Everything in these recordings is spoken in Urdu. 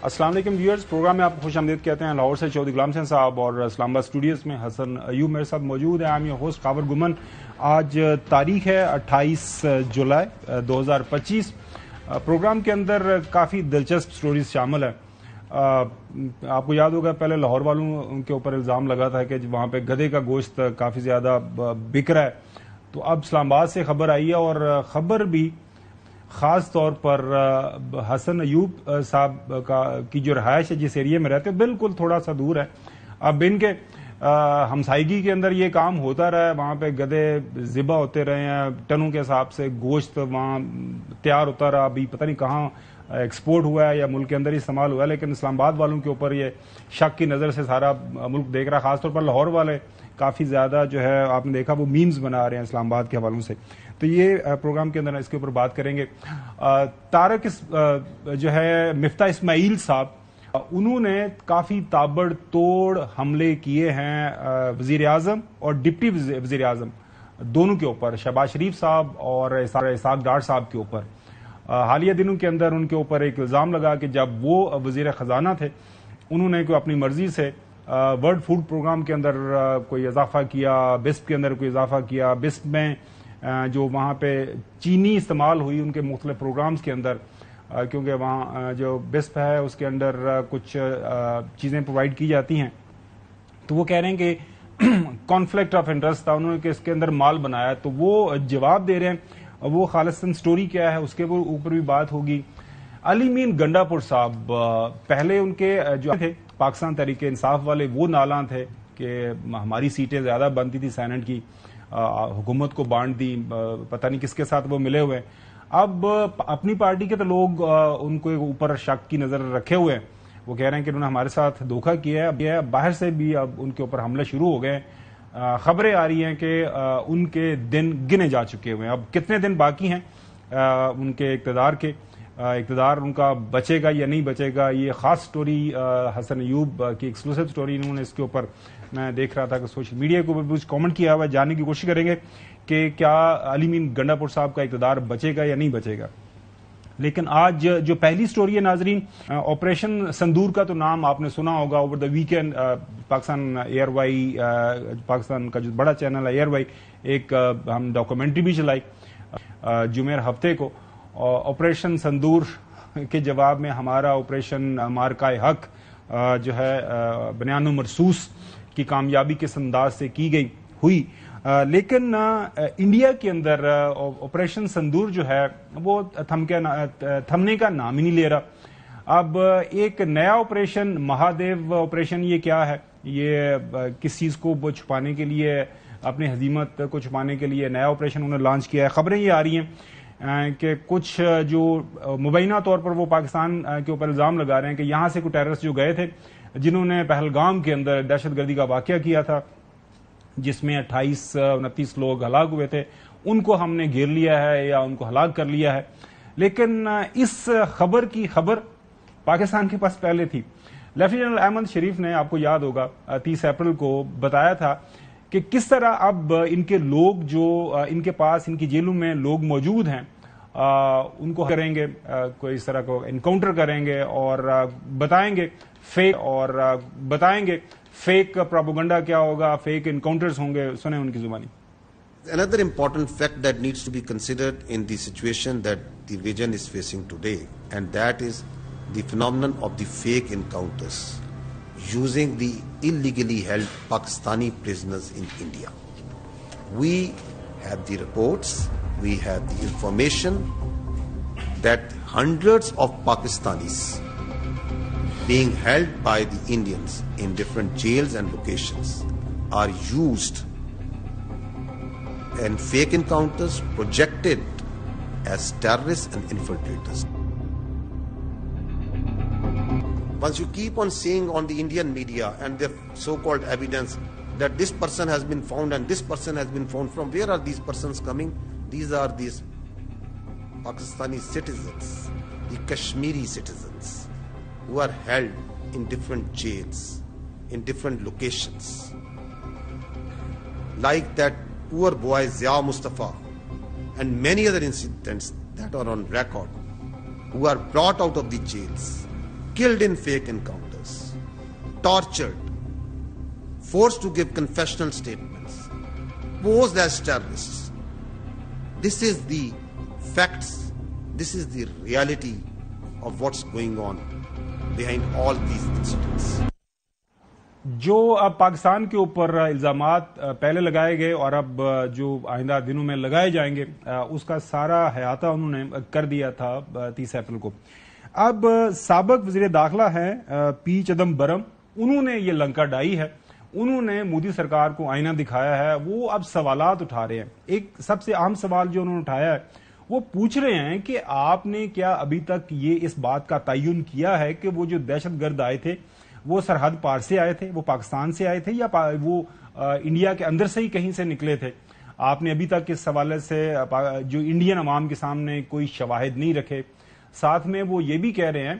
السلام علیکم ویورز، پروگرام میں آپ کو خوش آمدید کہتے ہیں۔ لاہور سے چودھری غلام حسین صاحب اور اسلام آباد اسٹوڈیوز میں حسن ایوب میرے ساتھ موجود ہیں۔ I'm your host Khawar گمن۔ آج تاریخ ہے 28 جولائی 2025۔ پروگرام کے اندر کافی دلچسپ سٹوریز شامل ہیں۔ آپ کو یاد ہوگا پہلے لاہور والوں کے اوپر الزام لگا تھا کہ وہاں پہ گدھے کا گوشت کافی زیادہ بک رہا ہے، تو اب اسلام آباد سے خبر آئی ہے، اور خبر بھی خاص طور پر حسن ایوب صاحب کی جو رہائش ہے، جس ایریے میں رہتے ہیں بالکل تھوڑا سا دور ہے۔ اب ان کے ہمسائیگی کے اندر یہ کام ہوتا رہا ہے، وہاں پہ گدھے ذبح ہوتے رہے ہیں، ٹنوں کے حساب سے گوشت وہاں تیار ہوتا رہا۔ ابھی پتہ نہیں کہاں ایکسپورٹ ہوا ہے یا ملک کے اندر ہی استعمال ہوا ہے، لیکن اسلام آباد والوں کے اوپر یہ شک کی نظر سے سارا ملک دیکھ رہا ہے، خاص طور پر لاہور والے کافی زیادہ جو ہے آپ نے دیکھا وہ میمز بنا رہے ہیں اسلام آباد کے حوالوں سے۔ تو یہ پروگرام کے اندر اس کے اوپر بات کریں گے۔ طارق جو ہے مفتاح اسماعیل صاحب، انہوں نے کافی تابڑ توڑ حملے کیے ہیں وزیر اعظم اور ڈپٹی وزیر اعظم دونوں کے اوپر، شہباز شریف صاحب اور اسحاق ڈار صاحب کے اوپر۔ حالیہ دنوں کے اندر ان کے اوپر ایک الزام لگا کہ جب وہ وزیر خزانہ تھے، انہوں نے کوئی اپنی مرضی سے ورلڈ فوڈ پروگرام کے اندر کوئی اضافہ کیا، بسپ کے اندر کوئی اضافہ کیا، بسپ میں جو وہاں پہ چینی استعمال ہوئی ان کے مختلف پروگرامز کے اندر، کیونکہ وہاں جو بسپ ہے اس کے اندر کچھ چیزیں پرووائڈ کی جاتی ہیں، تو وہ کہہ رہے ہیں کہ کانفلکٹ آف انٹرسٹ تھا، انہوں نے کہ اس کے اندر مال بنایا، تو وہ جواب دے رہے ہیں۔ وہ خالصتاً سٹوری کیا ہے اس کے اوپر بھی بات ہوگی۔ علی مین گنڈا پور صاحب، پہلے ان کے جو تھے پاکستان تحریک انصاف والے، وہ نالاں تھے کہ ہماری سیٹیں زیادہ بنتی تھی سینٹ کی، حکومت کو بانٹ دی، پتہ نہیں کس کے ساتھ وہ ملے ہوئے ہیں۔ اب اپنی پارٹی کے تو لوگ ان کو اوپر شک کی نظر رکھے ہوئے ہیں، وہ کہہ رہے ہیں کہ انہوں نے ہمارے ساتھ دھوکہ کیا ہے۔ اب باہر سے بھی اب ان کے اوپر حملے شروع ہو گئے، خبریں آ رہی ہیں کہ ان کے دن گنے جا چکے ہوئے ہیں۔ اب کتنے دن باقی ہیں ان کے اقتدار ان کا بچے گا یا نہیں بچے گا، یہ خاص سٹوری حسن ایوب کی ایکسکلوسیو سٹوری، انہوں نے اس کے اوپر میں دیکھ رہا تھا کہ سوشل میڈیا کے اوپر کچھ کامنٹ کیا ہوا ہے، جاننے کی کوشش کریں گے کہ کیا علی مین گنڈا پور صاحب کا اقتدار بچے گا یا نہیں بچے گا۔ لیکن آج جو پہلی سٹوری ہے ناظرین، آپریشن سندور کا تو نام آپ نے سنا ہوگا۔ Over the weekend Pakistan air وائی، پاکستان کا جو بڑا چینل ہے ایئر وائی، ایک ہم ڈاکومنٹری بھی چلائی جمعہ ہفتے کو، آپریشن سندور کے جواب میں ہمارا آپریشن مارکہ حق جو ہے بنیان و مرصوص کی کامیابی کس انداز سے کی گئی ہوئی، لیکن انڈیا کے اندر آپریشن سندور جو ہے وہ تھمنے کا نام ہی نہیں لے رہا۔ اب ایک نیا آپریشن مہادیو آپریشن، یہ کیا ہے؟ یہ کس چیز کو چھپانے کے لیے، اپنی ہزیمت کو چھپانے کے لیے نیا آپریشن انہوں نے لانچ کیا ہے۔ خبریں یہ آ رہی ہیں کہ کچھ جو مبینہ طور پر وہ پاکستان کے اوپر الزام لگا رہے ہیں کہ یہاں سے کچھ ٹیررسٹ جو گئے تھے، جنہوں نے پہلگام کے اندر دہشت گردی کا واقعہ کیا تھا جس میں 28-29 لوگ ہلاک ہوئے تھے، ان کو ہم نے گھیر لیا ہے یا ان کو ہلاک کر لیا ہے۔ لیکن اس خبر کی خبر پاکستان کے پاس پہلے تھی۔ لیفٹیننٹ جنرل احمد شریف نے، آپ کو یاد ہوگا، 30 اپریل کو بتایا تھا کہ کس طرح اب ان کے لوگ جو ان کے پاس ان کی جیلوں میں لوگ موجود ہیں، ان کو کریں گے، کوئی اس طرح کو انکاؤنٹر کریں گے اور بتائیں گے فیک پروپیگنڈا کیا ہوگا، فیک انکاؤنٹرز ہوں گے۔ سنیں ان کی زبانی۔ Another important fact that needs to be considered in the situation that the region is facing today, and that is the phenomenon of the fake encounters using the illegally held Pakistani prisoners in India. We have the reports, we have the information that hundreds of Pakistanis being held by the Indians in different jails and locations are used in fake encounters projected as terrorists and infiltrators. Once you keep on seeing on the Indian media and their so-called evidence that this person has been found and this person has been found, from where are these persons coming? These are these Pakistani citizens, the Kashmiri citizens, who are held in different jails, in different locations. Like that poor boy Zia Mustafa and many other incidents that are on record, who are brought out of the jails killed in fake encounters, tortured, forced to give confessional statements, posed as terrorists. This is the facts, this is the reality of what's going on behind all these incidents. جو اب پاکستان کے اوپر الزامات پہلے لگائے گئے اور اب جو آئندہ دنوں میں لگائے جائیں گے اس کا سارا احاطہ انہوں نے کر دیا تھا 30 اپریل کو. اب سابق وزیر داخلہ ہیں پی چدمبرم، انہوں نے یہ لنکا ڈائی ہے، انہوں نے مودی سرکار کو آئینہ دکھایا ہے. وہ اب سوالات اٹھا رہے ہیں. ایک سب سے اہم سوال جو انہوں نے اٹھایا ہے وہ پوچھ رہے ہیں کہ آپ نے کیا ابھی تک یہ اس بات کا تعین کیا ہے کہ وہ جو دہشت گرد آئے تھے وہ سرحد پار سے آئے تھے، وہ پاکستان سے آئے تھے یا وہ انڈیا کے اندر سے ہی کہیں سے نکلے تھے؟ آپ نے ابھی تک اس حوالے سے جو انڈین عوام کے سامنے کوئی شواہد نہیں رکھے. ساتھ میں وہ یہ بھی کہہ رہے ہیں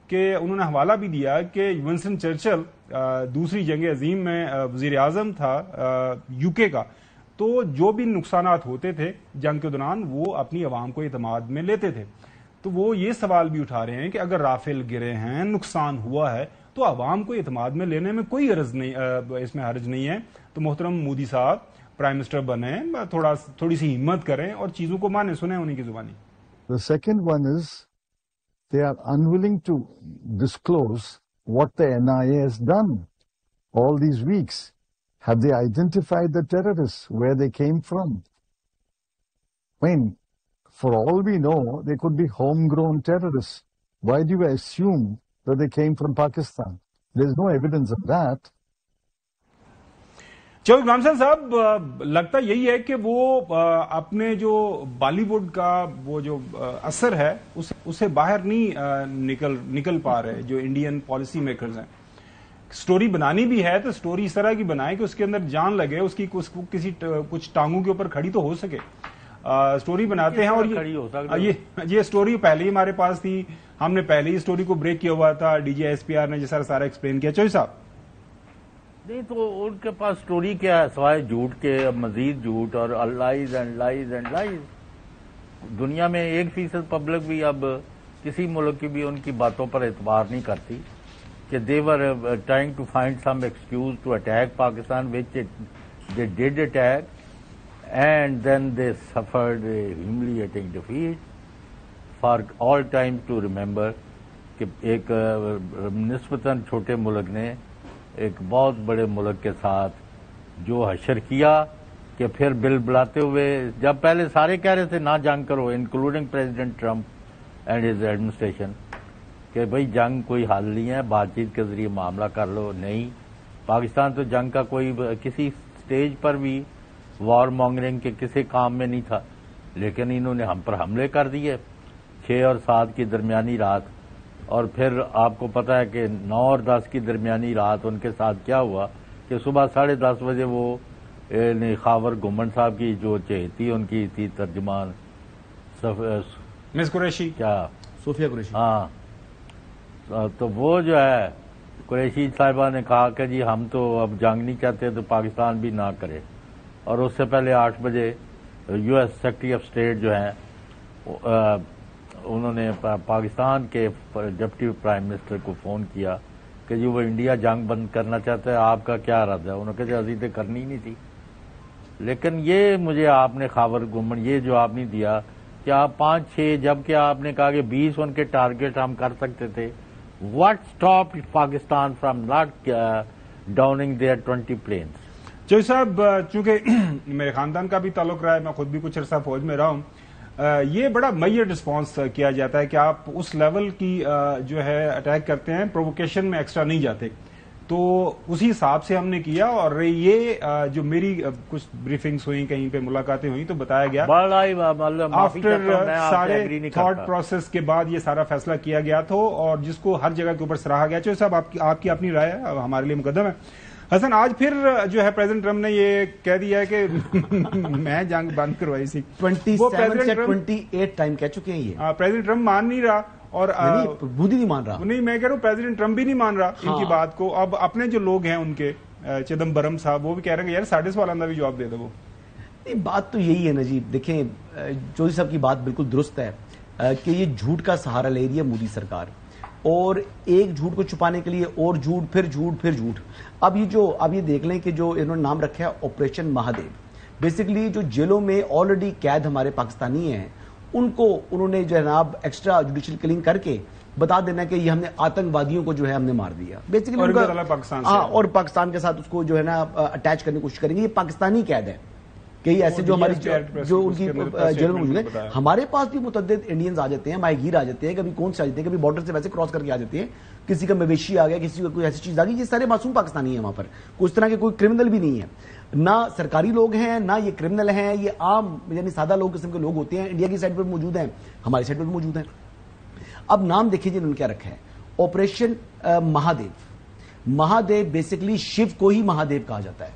کہ انہوں نے حوالہ بھی دیا کہ ونسٹن چرچل دوسری جنگ عظیم میں وزیر اعظم تھا یو کے کا، تو جو بھی نقصانات ہوتے تھے جنگ کے دوران وہ اپنی عوام کو اعتماد میں لیتے تھے. تو وہ یہ سوال بھی اٹھا رہے ہیں کہ اگر رافیل گرے ہیں، نقصان ہوا ہے، تو عوام کو اعتماد میں لینے میں کوئی غرض نہیں، اس میں حرج نہیں ہے. تو محترم مودی صاحب پرائم منسٹر بنے، تھوڑی سی ہمت کریں اور چیزوں کو مانیں، سنیں انہیں کی زبانی. The second one is they are unwilling to disclose what the NIA has done all these weeks. Have they identified the terrorists, where they came from? I mean, for all we know, they could be homegrown terrorists. Why do you assume that they came from Pakistan? There's no evidence of that. Chaudhry Ghulam Hassan صاحب، لگتا یہی ہے کہ وہ اپنے جو بالی ووڈ کا وہ جو اثر ہے اسے باہر نہیں نکل پا رہے. جو انڈین پالیسی میکرز ہیں، سٹوری بنانی بھی ہے تو سٹوری اس طرح کی بنائے کہ اس کے اندر جان لگے، اس کی کسی کچھ ٹانگوں کے اوپر کھڑی تو ہو سکے. سٹوری بناتے ہیں اور یہ سٹوری پہلے ہی ہمارے پاس تھی، ہم نے پہلے ہی سٹوری کو بریک کیا ہوا تھا، D G S P R نے جس طرح سارا ایکسپلین کیا. چوہدری صاحب نہیں تو ان کے پاس سٹوری کیا ہے سوائے جھوٹ کے، مزید جھوٹ اور لائز اینڈ لائز اینڈ لائز. دنیا میں 1% پبلک بھی اب کسی ملک کی بھی ان کی باتوں پر اعتبار نہیں کرتی کہ they were trying to find some excuse to attack Pakistan, which they did attack, and then they suffered a humiliating defeat. For all time to remember کہ ایک نسبتاً چھوٹے ملک نے ایک بہت بڑے ملک کے ساتھ جو حشر کیا کہ پھر بل بلاتے ہوئے، جب پہلے سارے کہہ رہے تھے نہ جنگ کرو including president Trump and his administration کہ بھئی جنگ کوئی حل نہیں ہے، بات چیت کے ذریعے معاملہ کر لو. نہیں، پاکستان تو جنگ کا کوئی کسی سٹیج پر بھی وار مانگرنگ کے کسی کام میں نہیں تھا، لیکن انہوں نے ہم پر حملے کر دیے 6 اور 7 کی درمیانی رات. اور پھر آپ کو پتا ہے کہ 9 اور 10 کی درمیانی رات ان کے ساتھ کیا ہوا کہ صبح 10:30 بجے وہ خاور گمن صاحب کی جو چہیتی ان کی تھی ترجمان مس قریشی، کیا صوفیہ قریشی، ہاں، تو وہ جو ہے قریشی صاحبہ نے کہا کہ جی ہم تو اب جنگ نہیں چاہتے تو پاکستان بھی نہ کرے. اور اس سے پہلے 8 بجے U S secretary of state جو ہیں انہوں نے پاکستان کے ڈپٹی پرائم منسٹر کو فون کیا کہ جی وہ انڈیا جنگ بند کرنا چاہتا ہے، آپ کا کیا ارادہ ہے؟ انہوں نے کہا ابھی تو کرنی نہیں تھی. لیکن یہ مجھے آپ نے خاور گمن یہ جواب نہیں دیا کہ آپ 5-6 جبکہ آپ نے کہا کہ 20 ان کے ٹارگٹ ہم کر سکتے تھے. What stop Pakistan from not downing their 20 planes? Chaudhry صاحب، چونکہ میرے خاندان کا بھی تعلق رہا ہے، میں خود بھی کچھ عرصہ فوج میں رہا ہوں، یہ بڑا میجر رسپانس کیا جاتا ہے کہ آپ اس لیول کی جو ہے اٹیک کرتے ہیں، پرووکیشن میں ایکسٹرا نہیں جاتے. تو اسی حساب سے ہم نے کیا. اور یہ جو میری کچھ بریفنگز ہوئی، کہیں پہ ملاقاتیں ہوئی تو بتایا گیا آفٹر سارے تھاٹ پروسیس کے بعد یہ سارا فیصلہ کیا گیا تھا اور جس کو ہر جگہ کے اوپر سراہا گیا. چوہدری صاحب آپ کی اپنی رائے ہے، ہمارے لیے مقدم ہے. حسن، آج پھر جو ہے پریزیڈنٹ ٹرمپ نے یہ کہہ دیا ہے کہ میں جنگ بند کروائی سی. 27 سے 28 ٹائم کہہ چکے ہیں یہ. پریزیڈنٹ ٹرمپ مان نہیں رہا اور مودی نہیں مان رہا. نہیں، میں کہہ رہا ہوں پریزیڈنٹ ٹرمپ بھی نہیں مان رہا ان کی بات کو. اب اپنے جو لوگ ہیں ان کے چدمبرم صاحب وہ بھی کہہ رہے ہیں یار 7.25 کا بھی جواب دے دو. وہ نہیں، بات تو یہی ہے نا جی. دیکھیں چودھری صاحب کی بات بالکل درست ہے کہ یہ جھوٹ کا سہارا لے رہی ہے مودی سرکار. اور ایک جھوٹ کو چھپانے کے لیے اور جھوٹ، پھر جھوٹ، پھر جھوٹ. اب یہ دیکھ لیں کہ جو انہوں نے نام رکھا ہے آپریشن مہادیو، بیسیکلی جو جیلوں میں آلریڈی قید ہمارے پاکستانی ہیں ان کو انہوں نے جناب ایکسٹرا جوڈیشل کلنگ کر کے بتا دینا کہ یہ ہم نے آتنکوادیوں کو جو ہے ہم نے مار دیا بیسیکلی، اور پاکستان کے ساتھ اس کو جو ہے نا اٹیچ کرنے کی کوشش کریں گے. یہ پاکستانی قید ہے کہ یہ ایسے جو ہماری جو ان کی جیلوں میں موجود ہیں. ہمارے پاس بھی متعدد انڈینز آ جاتے ہیں، ماہی گیر آ جاتے ہیں، کبھی کون سے آ جاتے ہیں، کبھی بارڈر سے ویسے کراس کر کے آ جاتے ہیں، کسی کا مویشی آ گیا، کسی کا کوئی ایسی چیز آ گئی. یہ سارے معصوم پاکستانی ہیں وہاں پر، کوئی اس طرح کے کوئی کرمنل بھی نہیں ہے، نہ سرکاری لوگ ہیں نہ یہ کرمنل ہیں. یہ عام یعنی سادہ لوگ قسم کے لوگ ہوتے ہیں، انڈیا کی سائڈ پر موجود ہیں، ہماری سائڈ پر بھی موجود ہیں. اب نام دیکھیں جنہوں نے کیا رکھا ہے، آپریشن مہادیو. مہادیو بیسیکلی شیو کو ہی مہادیو کہا جاتا ہے،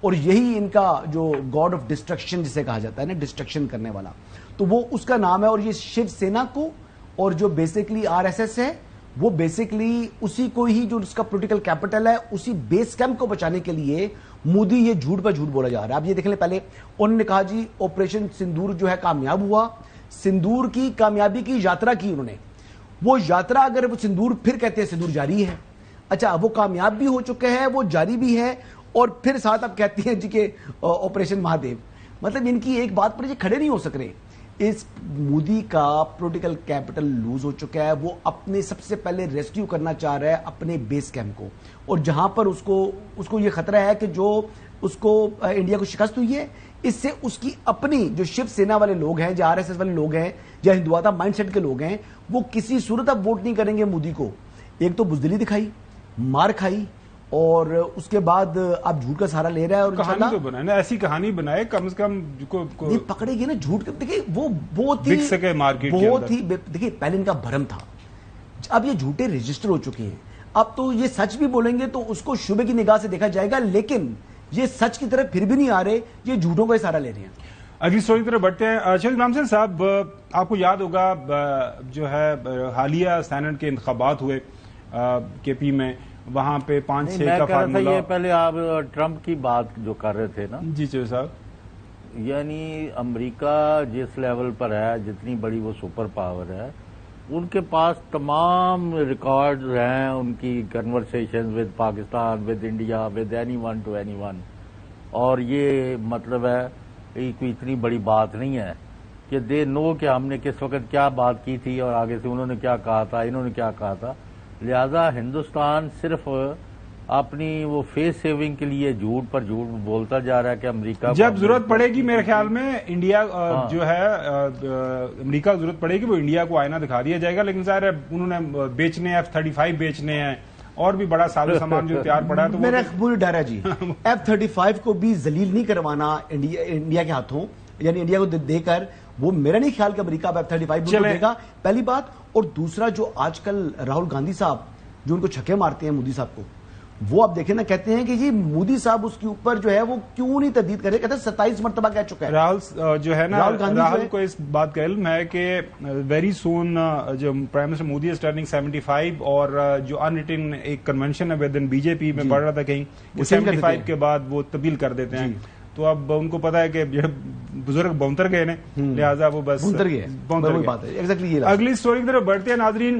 اور یہی ان کا جو گاڈ آف ڈسٹرکشن جسے کہا جاتا ہے نا، ڈسٹرکشن کرنے والا، تو وہ اس کا نام ہے. اور یہ شیو سینا کو اور جو بیسیکلی آر ایس ایس ہے وہ بیسیکلی اسی کو ہی جو اس کا پولیٹیکل کیپٹل ہے اسی بیس کیمپ کو بچانے کے لیے مودی یہ جھوٹ پر جھوٹ بولا جا رہا ہے. اب یہ دیکھ لیں، پہلے انہوں نے کہا جی آپریشن سندور جو ہے کامیاب ہوا، سندور کی کامیابی کی یاترا کی انہوں نے. وہ یاترا اگر وہ سندور پھر کہتے ہیں سندور جاری ہے، اچھا وہ کامیاب بھی ہو چکا ہے، وہ جاری بھی ہے، اور پھر ساتھ اب کہتی ہیں جی کہ آپریشن مہادیو. مطلب ان کی ایک بات پر یہ کھڑے نہیں ہو سک رہے. اس مودی کا پولیٹیکل کیپٹل لوز ہو چکا ہے. وہ اپنے سب سے پہلے ریسکیو کرنا چاہ رہا ہے اپنے بیس کیمپ کو، اور جہاں پر اس کو یہ خطرہ ہے کہ جو اس کو انڈیا کو شکست ہوئی ہے، اس سے اس کی اپنی جو شیو سینا والے لوگ ہیں، جو آر ایس ایس والے لوگ ہیں، جو ہندوتا مائنڈ سیٹ کے لوگ ہیں، وہ کسی صورت اب ووٹ نہیں کریں گے مودی کو. ایک تو بزدلی دکھائی، مار کھائی، اور اس کے بعد آپ جھوٹ کا سہارا لے رہا ہے. اور کہانی تو بنائے نا، ایسی کہانی بنائے کم از کم نہیں پکڑے گی نا جھوٹ. دیکھیں وہ بہت ہی دیکھیں پہلے ان کا بھرم تھا، اب یہ جھوٹے رجسٹر ہو چکے ہیں. اب تو یہ سچ بھی بولیں گے تو اس کو شبے کی نگاہ سے دیکھا جائے گا، لیکن یہ سچ کی طرف پھر بھی نہیں آ رہے، یہ جھوٹوں کا سہارا لے رہے ہیں. اگلی سٹوری کی طرف بڑھتے ہیں. شہید غلام حسین صاحب، آپ کو یاد ہوگا جو ہے حالیہ سینٹ کے انتخابات ہوئے کے پی میں، وہاں پہ 5-6 کا فارمولا. یہ پہلے آپ ٹرمپ کی بات جو کر رہے تھے نا، جی چودھری صاحب، یعنی امریکہ جس لیول پر ہے، جتنی بڑی وہ سپر پاور ہے، ان کے پاس تمام ریکارڈ ہیں ان کی conversation with Pakistan, with India, with any one to any one. اور یہ مطلب ہے کوئی اتنی بڑی بات نہیں ہے کہ دے نو کہ ہم نے کس وقت کیا بات کی تھی اور آگے سے انہوں نے کیا کہا تھا، انہوں نے کیا کہا تھا. لہذا ہندوستان صرف اپنی وہ فیس سیونگ کے لیے جھوٹ پر جھوٹ بولتا جا رہا ہے کہ امریکہ جب ضرورت پڑے گی میرے خیال میں انڈیا جو ہے امریکہ کو ضرورت پڑے گی وہ انڈیا کو آئینہ دکھا دیا جائے گا. لیکن ظاہر ہے انہوں نے بیچنے F-35 بیچنے ہیں اور بھی بڑا ساز سامان جو تیار پڑا ہے. تو میرا پوری ڈر ہے جی F-35 کو بھی ذلیل نہیں کروانا انڈیا کے ہاتھوں، یعنی انڈیا کو دے کر. وہ میرا نہیں خیال کہ امریکہ F-35 دے گا، پہلی بات. اور دوسرا جو آج کل راہل گاندھی صاحب جو ان کو چھکے مارتے ہیں مودی صاحب کو، وہ آپ دیکھیں نا، کہتے ہیں کہ جی مودی صاحب اس کے اوپر جو ہے وہ کیوں نہیں تردید کرے. کہتے ہیں 27 مرتبہ کہہ چکا ہے راہل جو ہے نا، راہل کو اس بات کا علم ہے کہ ویری سون جو prime minister Modi is turning 75، اور جو ان ریٹن ایک کنونشن ہے ود ان بی جے پی میں پڑھ رہا تھا کہیں 75 کے بعد وہ تبدیل کر دیتے ہیں. تو اب ان کو پتا ہے کہ بزرگ بونتر گئے ہیں، لہٰذا وہ بس بونتر گئے. اگلی سٹوری کی طرف بڑھتے ہیں ناظرین.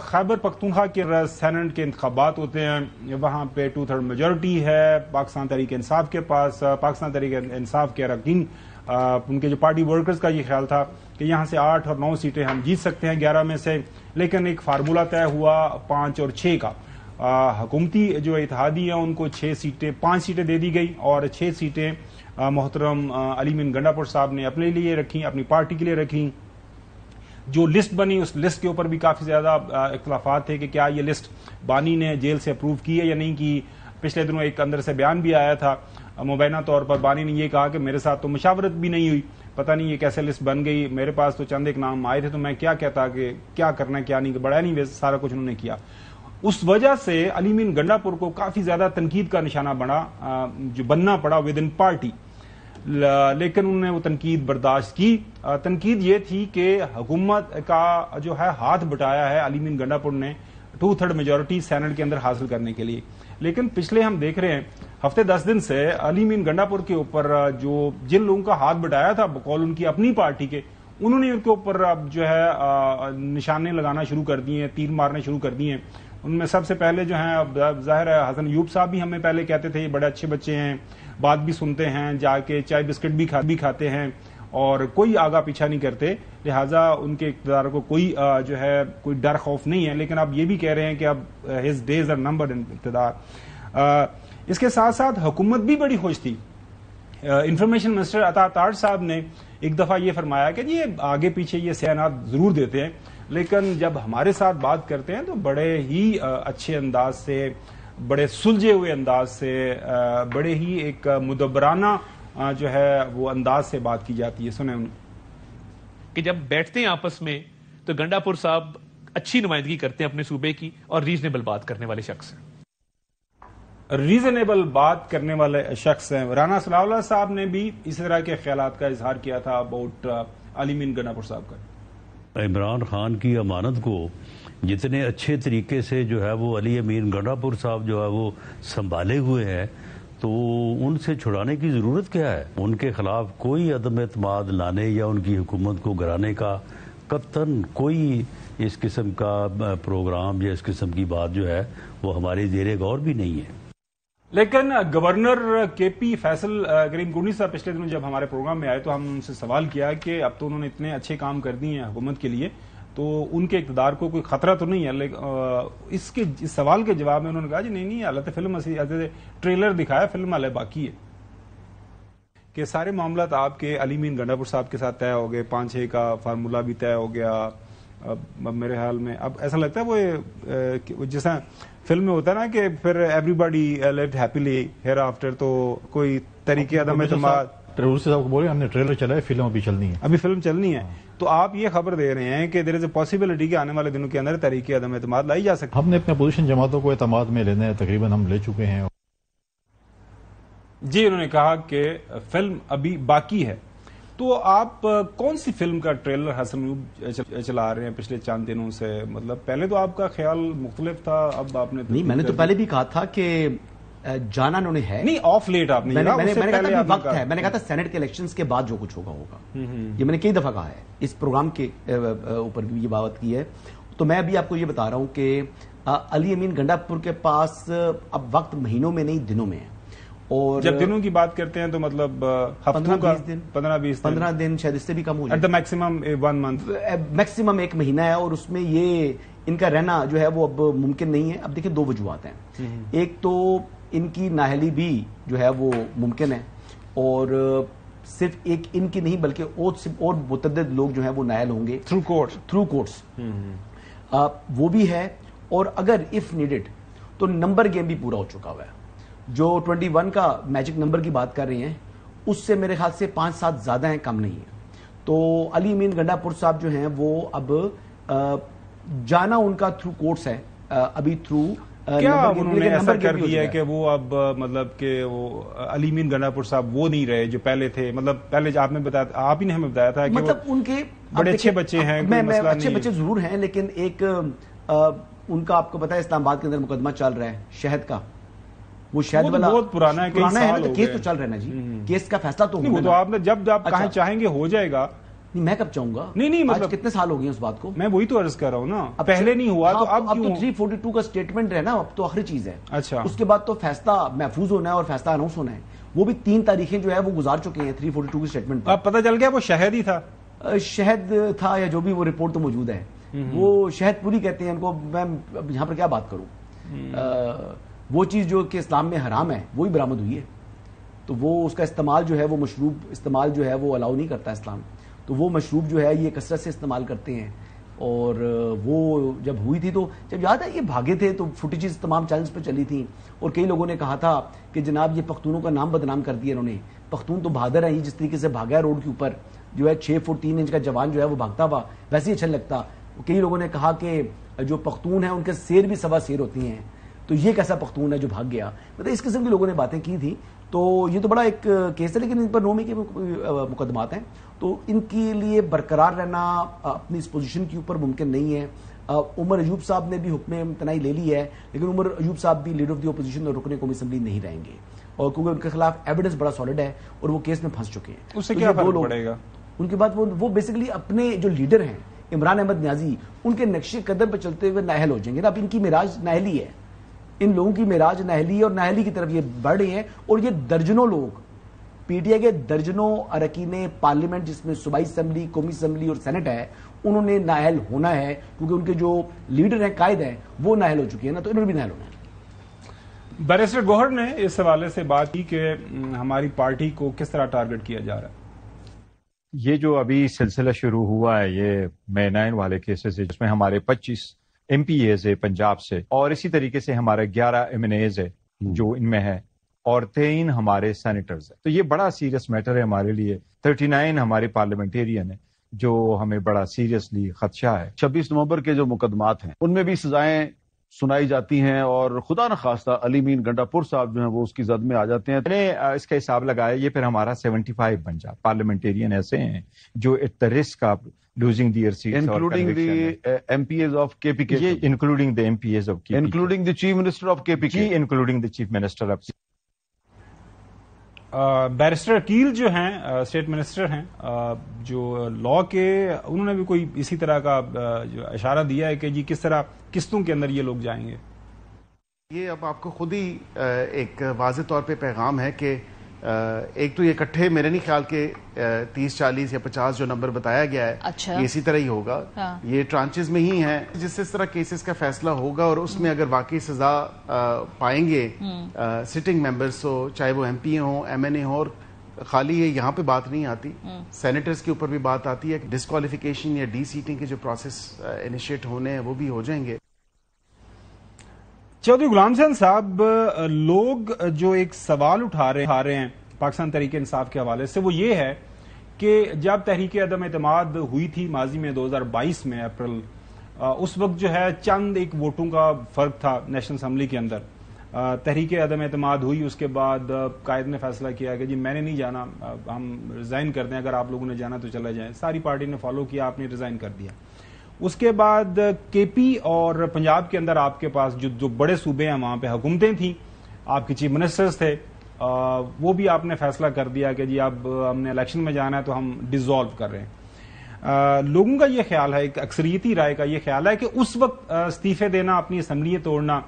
خیبر پختونخوا کے سینٹ کے انتخابات ہوتے ہیں، وہاں پہ 2/3 میجورٹی ہے پاکستان تحریک انصاف کے پاس. پاکستان تحریک انصاف کے اراکین، ان کے جو پارٹی ورکرز کا یہ خیال تھا کہ یہاں سے 8 اور 9 سیٹیں ہم جیت سکتے ہیں 11 میں سے، لیکن ایک فارمولہ طے ہوا 5 اور 6 کا. حکومتی جو اتحادی ہیں ان کو 5 سیٹیں دے دی گئی، اور 6 سیٹیں محترم علی مین گنڈا پور صاحب نے اپنے لیے رکھیں، اپنی پارٹی کے لیے رکھیں. جو لسٹ بنی اس لسٹ کے اوپر بھی کافی زیادہ اختلافات تھے کہ کیا یہ لسٹ بانی نے جیل سے اپروو کی ہے یا نہیں کی. پچھلے دنوں ایک اندر سے بیان بھی آیا تھا مبینہ طور پر، بانی نے یہ کہا کہ میرے ساتھ تو مشاورت بھی نہیں ہوئی، پتہ نہیں یہ کیسے لسٹ بن گئی، میرے پاس تو چند ایک نام آئے تھے تو میں کیا کہتا کہ کیا کرنا ہے کیا نہیں، بڑا نہیں ویسے سارا کچھ انہوں نے کیا. اس وجہ سے علی مین گنڈا پور کو کافی زیادہ تنقید کا نشانہ بننا پڑا ود ان پارٹی. لیکن انہوں نے وہ تنقید برداشت کی. تنقید یہ تھی کہ حکومت کا جو ہے ہاتھ بٹایا ہے علی مین گنڈا پور نے 2/3 میجورٹی سینٹ کے اندر حاصل کرنے کے لیے. لیکن پچھلے ہم دیکھ رہے ہیں ہفتے 10 دن سے علی مین گنڈا پور کے اوپر جو جن لوگوں کا ہاتھ بٹایا تھا بقول ان کی اپنی پارٹی کے، انہوں نے ان کے اوپر اب جو ہے نشانے لگانا شروع کر دیے ہیں, تیر مارنے شروع کر دیے ہیں. ان میں سب سے پہلے جو ہیں, اب ظاہر ہے حسن ایوب صاحب بھی ہمیں پہلے کہتے تھے یہ بڑے اچھے بچے ہیں, بات بھی سنتے ہیں, جا کے چائے بسکٹ بھی کھاتے ہیں اور کوئی آگا پیچھا نہیں کرتے, لہٰذا ان کے اقتدار کو کوئی جو ہے کوئی ڈر خوف نہیں ہے. لیکن اب یہ بھی کہہ رہے ہیں کہ اب ہز ڈیز آر نمبرڈ ان اقتدار. اس کے ساتھ ساتھ حکومت بھی بڑی خوش تھی. انفارمیشن منسٹر عطا تاج صاحب نے ایک دفعہ یہ فرمایا کہ یہ آگے پیچھے یہ بیانات ضرور دیتے ہیں, لیکن جب ہمارے ساتھ بات کرتے ہیں تو بڑے ہی اچھے انداز سے, بڑے سلجھے ہوئے انداز سے, بڑے ہی ایک مدبرانہ جو ہے وہ انداز سے بات کی جاتی ہے. سنیں کہ جب بیٹھتے ہیں آپس میں تو گنڈاپور صاحب اچھی نمائندگی کرتے ہیں اپنے صوبے کی اور ریزنیبل بات کرنے والے شخص ہیں. ریزنیبل بات کرنے والے شخص ہیں. رانا ثناء اللہ صاحب نے بھی اس طرح کے خیالات کا اظہار کیا تھا اباؤٹ علی امین گنڈاپور صاحب کا. عمران خان کی امانت کو جتنے اچھے طریقے سے جو ہے وہ علی امین گنڈاپور صاحب جو ہے وہ سنبھالے ہوئے ہیں, تو ان سے چھڑانے کی ضرورت کیا ہے؟ ان کے خلاف کوئی عدم اعتماد لانے یا ان کی حکومت کو گرانے کا قطعاً کوئی اس قسم کا پروگرام یا اس قسم کی بات جو ہے وہ ہمارے زیر غور بھی نہیں ہے. لیکن گورنر کے پی فیصل کریم گونی صاحب پچھلے دنوں جب ہمارے پروگرام میں آئے تو ہم ان سے سوال کیا کہ اب تو انہوں نے اتنے اچھے کام کر دیے ہیں حکومت کے لیے, تو ان کے اقتدار کو کوئی خطرہ تو نہیں ہے. لیکن اس سوال کے جواب میں انہوں نے کہا جی نہیں حالت فلم ٹریلر دکھایا, فلم حالے باقی ہے. کہ سارے معاملات آپ کے علی امین گنڈاپور صاحب کے ساتھ طے ہو گئے, 5-6 کا فارمولا بھی طے ہو گیا. اب میرے خیال میں اب ایسا لگتا ہے وہ جیسا فلم میں ہوتا ہے نا کہ پھر everybody lived happily here after, تو کوئی طریقے عدم اعتماد. صاحب کو بولے ہم نے ٹریلر چلایا, فلم ابھی چلنی ہے, ابھی فلم چلنی ہے. تو آپ یہ خبر دے رہے ہیں کہ دیر از اے پاسبلٹی کہ آنے والے دنوں کے اندر طریقے عدم اعتماد لائی جا سکتی. ہم نے اپنے اپوزیشن جماعتوں کو اعتماد میں لینا ہے, تقریباً ہم لے چکے ہیں. جی انہوں نے کہا کہ فلم ابھی باقی ہے. تو آپ کون سی فلم کا ٹریلر حسن ایوب چلا رہے ہیں پچھلے چند دنوں سے؟ مطلب پہلے تو آپ کا خیال مختلف تھا, اب آپ نے نہیں, میں نے تو پہلے بھی کہا تھا کہ جانا انہوں نے ہے نہیں, آف لیٹ آپ نے میں نے کہا تھا وقت ہے, میں نے کہا تھا سینٹ کے الیکشنز کے بعد جو کچھ ہوگا ہوگا. یہ میں نے کئی دفعہ کہا ہے, اس پروگرام کے اوپر بھی یہ بات کی ہے. تو میں ابھی آپ کو یہ بتا رہا ہوں کہ علی امین گنڈاپور کے پاس اب وقت مہینوں میں نہیں دنوں میں ہے. اور جب دنوں کی بات کرتے ہیں تو مطلب 15-20 دن شاید اس سے بھی کم ہو جائے, at the maximum 1 month, maximum 1 مہینہ ہے. اور اس میں یہ ان کا رہنا جو ہے وہ اب ممکن نہیں ہے. اب دیکھیں 2 وجوہات ہیں. ایک تو ان کی نااہلی بھی جو ہے وہ ممکن ہے, اور صرف ایک ان کی نہیں بلکہ اور متعدد لوگ جو ہیں وہ نااہل ہوں گے تھرو کورٹس, وہ بھی ہے. اور اگر اف نیڈڈ تو نمبر گیم بھی پورا ہو چکا ہوا ہے. جو 21 کا میجک نمبر کی بات کر رہے ہیں اس سے میرے خیال سے 5-7 زیادہ ہیں, کم نہیں ہے. تو علی امین گنڈاپور صاحب جو ہیں وہ اب جانا ان کا تھرو کورٹس ہے, ابھی تھرو کیا انہوں نے ایسا کر دیا ہے کہ وہ اب مطلب کہ وہ علی امین گنڈاپور صاحب وہ نہیں رہے جو پہلے تھے؟ مطلب پہلے آپ نے بتایا, آپ ہی نے ہمیں بتایا تھا کہ مطلب ان کے بڑے اچھے بچے ہیں, اچھے بچے ضرور ہیں, لیکن ایک ان کا آپ کو پتا ہے اسلام آباد کے اندر مقدمہ چل رہا ہے شہد کا, وہ شہد والا بہت پرانا ہے, کیس تو چل رہا ہے نا جی, کیس کا فیصلہ تو وہ تو آپ نے جب آپ کہیں چاہیں گے ہو جائے گا. نہیں میں کب چاہوں گا, نہیں مطلب کتنے سال ہو گئے اس بات کو, میں وہی تو عرض کر رہا ہوں نا, پہلے نہیں ہوا تو اب تو 342 کا سٹیٹمنٹ ہے نا, اب تو آخری چیز ہے. اچھا, اس کے بعد تو فیصلہ محفوظ ہونا ہے اور فیصلہ اناؤنس ہونا ہے. وہ بھی 3 تاریخیں جو ہے وہ گزار چکے ہیں 342 کی سٹیٹمنٹ پر. اب پتہ چل گیا وہ شہد ہی تھا, شہد تھا یا جو بھی, وہ رپورٹ تو موجود ہے. وہ شہد پوری کہتے ہیں ان کو, میں یہاں پر کیا بات کروں. وہ چیز جو کہ اسلام میں حرام ہے وہی برآمد ہوئی ہے, تو وہ اس کا استعمال جو ہے وہ مشروب استعمال جو ہے وہ الاؤ نہیں کرتا اسلام. تو وہ مشروب جو ہے یہ کثرت سے استعمال کرتے ہیں. اور وہ جب ہوئی تھی تو جب یاد ہے یہ بھاگے تھے تو فوٹیجز تمام چینلز پہ چلی تھیں, اور کئی لوگوں نے کہا تھا کہ جناب یہ پختونوں کا نام بدنام کر دیا انہوں نے. پختون تو بہادر ہیں, یہ جس طریقے سے بھاگا ہے روڈ کے اوپر, جو ہے 6 فٹ 3 انچ کا جوان جو ہے وہ بھاگتا ہوا ویسے ہی اچھا لگتا. کئی لوگوں نے کہا کہ جو پختون ہیں ان کے سیر بھی 1.25 سیر ہوتی ہیں, تو یہ کیسا پختون ہے جو بھاگ گیا. مطلب اس قسم کے لوگوں نے باتیں کی تھی. تو یہ تو بڑا ایک کیس ہے, لیکن ان پر نومی کے مقدمات ہیں, تو ان کے لیے برقرار رہنا اپنی اس پوزیشن کے اوپر ممکن نہیں ہے. عمر ایوب صاحب نے بھی حکم امتناعی لے لی ہے, لیکن عمر ایوب صاحب بھی لیڈر آف دی اپوزیشن اور رکن قومی اسمبلی نہیں رہیں گے, اور کیونکہ ان کے خلاف ایویڈنس بڑا سالڈ ہے اور وہ کیس میں پھنس چکے ہیں. اس سے کیا فرق پڑے گا؟ ان کے بعد وہ بیسیکلی اپنے جو لیڈر ہیں عمران احمد نیازی ان کے نقش قدم پہ چلتے ہوئے نااہل ہو جائیں گے نا. اب ان کی معراج نااہلی ہے, ان لوگوں کی معراج نااہلی ہے اور نااہلی کی طرف یہ بڑھ رہے ہیں. اور یہ درجنوں لوگ پی ٹی آئی کے درجنوں اراکین پارلیمنٹ جس میں صوبائی اسمبلی, قومی اسمبلی اور سینٹ ہے, انہوں نے نااہل ہونا ہے کیونکہ ان کے جو لیڈر ہیں, قائد ہیں, وہ نااہل ہو چکے ہیں نا, تو انہوں نے بھی نااہل ہونا ہے. بیرسٹر گوہر نے اس حوالے سے بات کی کہ ہماری پارٹی کو کس طرح ٹارگٹ کیا جا رہا ہے. یہ جو ابھی سلسلہ شروع ہوا ہے یہ مے 9 والے کیسز ہے, جس میں ہمارے 25 ایم پی ایز ہے پنجاب سے, اور اسی طریقے سے ہمارے 11 ایم این ایز ہے جو ان میں ہے, اور 3 ہمارے سینیٹرز ہیں. تو یہ بڑا سیریس میٹر ہے ہمارے لیے. 39 ہمارے پارلیمنٹیرین ہیں جو ہمیں بڑا سیریسلی خدشہ ہے. 26 نومبر کے جو مقدمات ہیں ان میں بھی سزائیں سنائی جاتی ہیں, اور خدا نخواستہ علی مین گنڈا پور صاحب جو ہیں وہ اس کی زد میں آ جاتے ہیں. میں نے اس کا حساب لگایا, یہ پھر ہمارا 75 بن جاتا. پارلیمنٹیرین ایسے ہیں جو at the risk of losing their seats, including the MPs of K P K, including the MPs of including the chief minister of K P K, including the chief minister of. Barrister Aqeel جو ہیں اسٹیٹ منسٹر ہیں, جو لا کے, انہوں نے بھی کوئی اسی طرح کا جو اشارہ دیا ہے کہ جی کس طرح قسطوں کے اندر یہ لوگ جائیں گے. یہ اب آپ کو خود ہی ایک واضح طور پہ پیغام ہے کہ ایک تو یہ اکٹھے میرے نہیں خیال کہ 30 40 یا 50 جو نمبر بتایا گیا ہے, یہ اسی طرح ہی ہوگا. یہ ٹرانچز میں ہی ہیں جس سے اس طرح کیسز کا فیصلہ ہوگا, اور اس میں اگر واقعی سزا پائیں گے سٹنگ ممبرز, تو چاہے وہ ایم پی ہوں, ایم این اے ہوں, اور خالی یہ یہاں پہ بات نہیں آتی, سینیٹرز کے اوپر بھی بات آتی ہے. ڈسکوالیفیکیشن یا ڈی سیٹنگ کے جو پروسیس انیشیٹ ہونے ہیں وہ بھی ہو جائیں گے. چودھری غلام حسین صاحب, لوگ جو ایک سوال اٹھا رہے ہیں پاکستان تحریک انصاف کے حوالے سے, وہ یہ ہے کہ جب تحریک عدم اعتماد ہوئی تھی ماضی میں 2022 میں اپریل, اس وقت جو ہے چند ایک ووٹوں کا فرق تھا نیشنل اسمبلی کے اندر. تحریک عدم اعتماد ہوئی, اس کے بعد قائد نے فیصلہ کیا کہ جی میں نے نہیں جانا, ہم ریزائن کر دیں, اگر آپ لوگوں نے جانا تو چلے جائیں. ساری پارٹی نے فالو کیا, آپ نے ریزائن کر دیا. اس کے بعد کے پی اور پنجاب کے اندر آپ کے پاس جو بڑے صوبے ہیں وہاں پہ حکومتیں تھیں, آپ کے چیف منسٹرز تھے, وہ بھی آپ نے فیصلہ کر دیا کہ جی اب ہم نے الیکشن میں جانا ہے تو ہم ڈیزالو کر رہے ہیں. لوگوں کا یہ خیال ہے, ایک اکثریتی رائے کا یہ خیال ہے کہ اس وقت استعفے دینا, اپنی اسمبلیاں توڑنا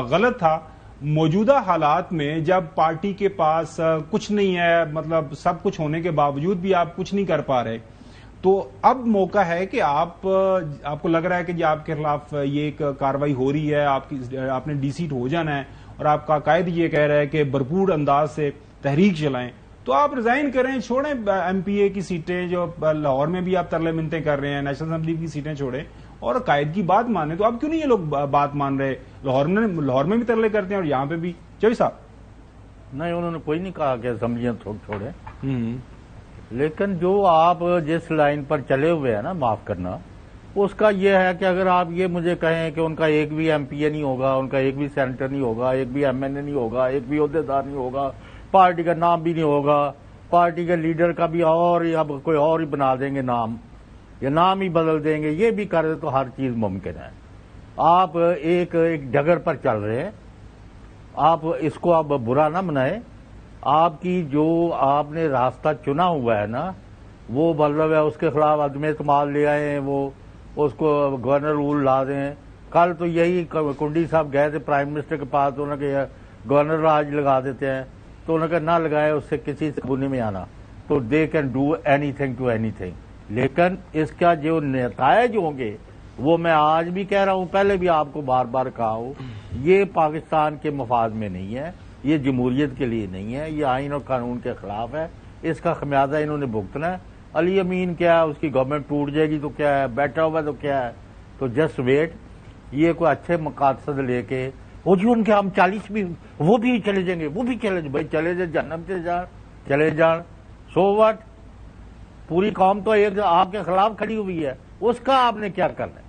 غلط تھا. موجودہ حالات میں جب پارٹی کے پاس کچھ نہیں ہے, مطلب سب کچھ ہونے کے باوجود بھی آپ کچھ نہیں کر پا رہے, تو اب موقع ہے کہ آپ کو لگ رہا ہے کہ جی آپ کے خلاف یہ ایک کاروائی ہو رہی ہے, آپ نے ڈی سیٹ ہو جانا ہے, اور آپ کا قائد یہ کہہ رہا ہے کہ بھرپور انداز سے تحریک چلائیں, تو آپ ریزائن کریں, چھوڑیں ایم پی اے کی سیٹیں, جو لاہور میں بھی آپ ترلے منتیں کر رہے ہیں, نیشنل اسمبلی کی سیٹیں چھوڑیں اور قائد کی بات مانیں. تو اب کیوں نہیں یہ لوگ بات مان رہے؟ لاہور میں بھی ترلے کرتے ہیں اور یہاں پہ بھی. چوہی صاحب نہیں, انہوں نے کوئی نہیں کہا کہ اسمبلیاں چھوڑیں, لیکن جو آپ جس لائن پر چلے ہوئے ہیں نا, معاف کرنا, اس کا یہ ہے کہ اگر آپ یہ مجھے کہیں کہ ان کا ایک بھی ایم پی اے نہیں ہوگا, ان کا ایک بھی سینیٹر نہیں ہوگا, ایک بھی ایم این اے نہیں ہوگا, ایک بھی عہدیدار نہیں ہوگا, پارٹی کا نام بھی نہیں ہوگا, پارٹی کے لیڈر کا بھی اور اب کوئی اور ہی بنا دیں گے نام, یا نام ہی بدل دیں گے, یہ بھی کر دیں تو ہر چیز ممکن ہے. آپ ایک ڈگر پر چل رہے ہیں, آپ اس کو اب برا نہ منائیں. آپ کی جو آپ نے راستہ چنا ہوا ہے نا, وہ مطلب ہے اس کے خلاف عدم اعتماد لے آئے ہیں, وہ اس کو گورنر رول لا دیں. کل تو یہی کنڈی صاحب گئے تھے پرائم منسٹر کے پاس, تو انہوں نے کہا گورنر راج لگا دیتے ہیں, تو انہوں نے کہا نہ لگائے, اس سے کسی سے قبول نہیں آنا, تو they can do anything to anything. لیکن اس کا جو نتائج ہوں گے وہ میں آج بھی کہہ رہا ہوں, پہلے بھی آپ کو بار بار کہا ہوں, یہ پاکستان کے مفاد میں نہیں ہے, یہ جمہوریت کے لیے نہیں ہے, یہ آئین اور قانون کے خلاف ہے. اس کا خمیازہ انہوں نے بھگتنا ہے. علی امین کیا ہے, اس کی گورنمنٹ ٹوٹ جائے گی تو کیا ہے, بیٹھا ہوا تو کیا ہے, تو جسٹ ویٹ. یہ کوئی اچھے مقاصد لے کے وہ جی ان کے ہم 40 بھی وہ بھی چلے جائیں گے, وہ بھی چلے جائیں, بھائی چلے جائیں, جہنم سے جان چلے جان, سو واٹ. پوری قوم تو ایک آپ کے خلاف کھڑی ہوئی ہے, اس کا آپ نے کیا کرنا ہے.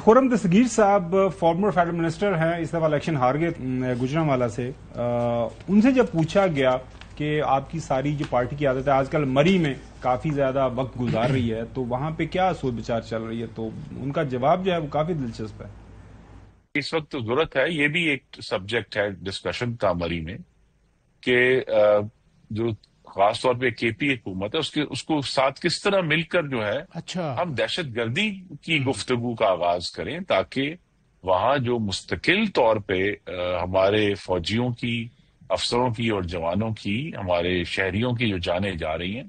خرم دستگیر صاحب فارمر فیڈرل منسٹر ہیں, اس دفعہ الیکشن ہار گئے گجرانوالہ سے. ان سے جب پوچھا گیا کہ آپ کی ساری جو پارٹی کی عادت ہے, آج کل مری میں کافی زیادہ وقت گزار رہی ہے, تو وہاں پہ کیا سوچ بچار چل رہی ہے, تو ان کا جواب جو ہے وہ کافی دلچسپ ہے. اس وقت ضرورت ہے, یہ بھی ایک سبجیکٹ ہے ڈسکشن کا مری میں, کہ جو خاص طور پہ کے پی حکومت ہے اس کو ساتھ کس طرح مل کر جو ہے ہم دہشت گردی کی گفتگو کا آغاز کریں تاکہ وہاں جو مستقل طور پہ ہمارے فوجیوں کی، افسروں کی اور جوانوں کی، ہمارے شہریوں کی جو جانیں جا رہی ہیں،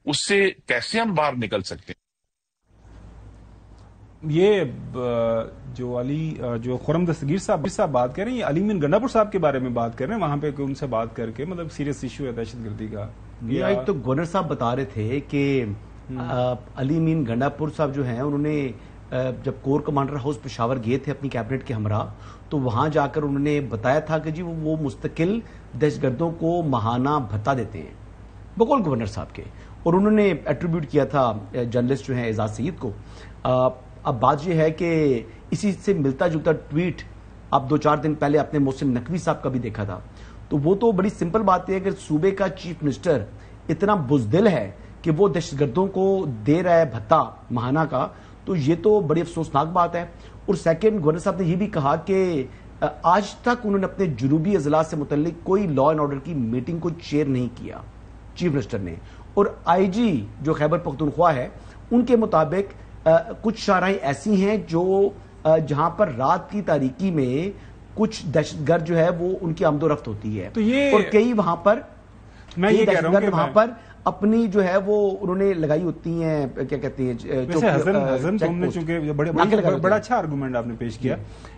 اس سے کیسے ہم باہر نکل سکتے ہیں. یہ جو خرم دستگیر صاحب بات کر رہے ہیں، یہ علی امین گنڈا پور صاحب کے بارے میں بات کر رہے ہیں، وہاں پہ ان سے بات کر کے مطلب سیریس ایشو ہے دہشت گردی کا. ایک تو گورنر صاحب بتا رہے تھے کہ علی امین گنڈا پور صاحب جو ہیں انہوں نے جب کور کمانڈر ہاؤس پشاور گئے تھے اپنی کیبنٹ کے ہمراہ، تو وہاں جا کر انہوں نے بتایا تھا کہ جی وہ مستقل دہشت گردوں کو ماہانہ بھتہ دیتے ہیں بقول گورنر صاحب کے، اور انہوں نے ایٹریبیوٹ کیا تھا جرنلسٹ جو ہیں اعزاز سعید کو. اب بات یہ ہے کہ اسی سے ملتا جلتا ٹویٹ اب 2-4 دن پہلے اپنے محسن نقوی صاحب کا بھی دیکھا تھا. تو وہ تو بڑی سمپل بات ہے کہ صوبے کا چیف منسٹر اتنا بزدل ہے کہ وہ دہشت گردوں کو دے رہا ہے بھتہ ماہانہ کا، تو یہ تو بڑی افسوسناک بات ہے. اور سیکنڈ، گورنر صاحب نے یہ بھی کہا کہ آج تک انہوں نے اپنے جنوبی اضلاع سے متعلق کوئی لا اینڈ آرڈر کی میٹنگ کو چیئر نہیں کیا چیف منسٹر نے. اور آئی جی جو خیبر پختونخوا ہے ان کے مطابق کچھ شاہراہیں ایسی ہیں جو جہاں پر رات کی تاریکی میں کچھ دہشت گرد جو ہے وہ ان کی آمد و رفت ہوتی ہے، اور کئی وہاں پر میں یہ کہہ رہا ہوں کہ وہاں پر اپنی جو ہے وہ انہوں نے لگائی ہوتی ہیں، کیا کہتے ہیں، حسن تم نے چونکہ بڑا اچھا آرگومنٹ آپ نے پیش کیا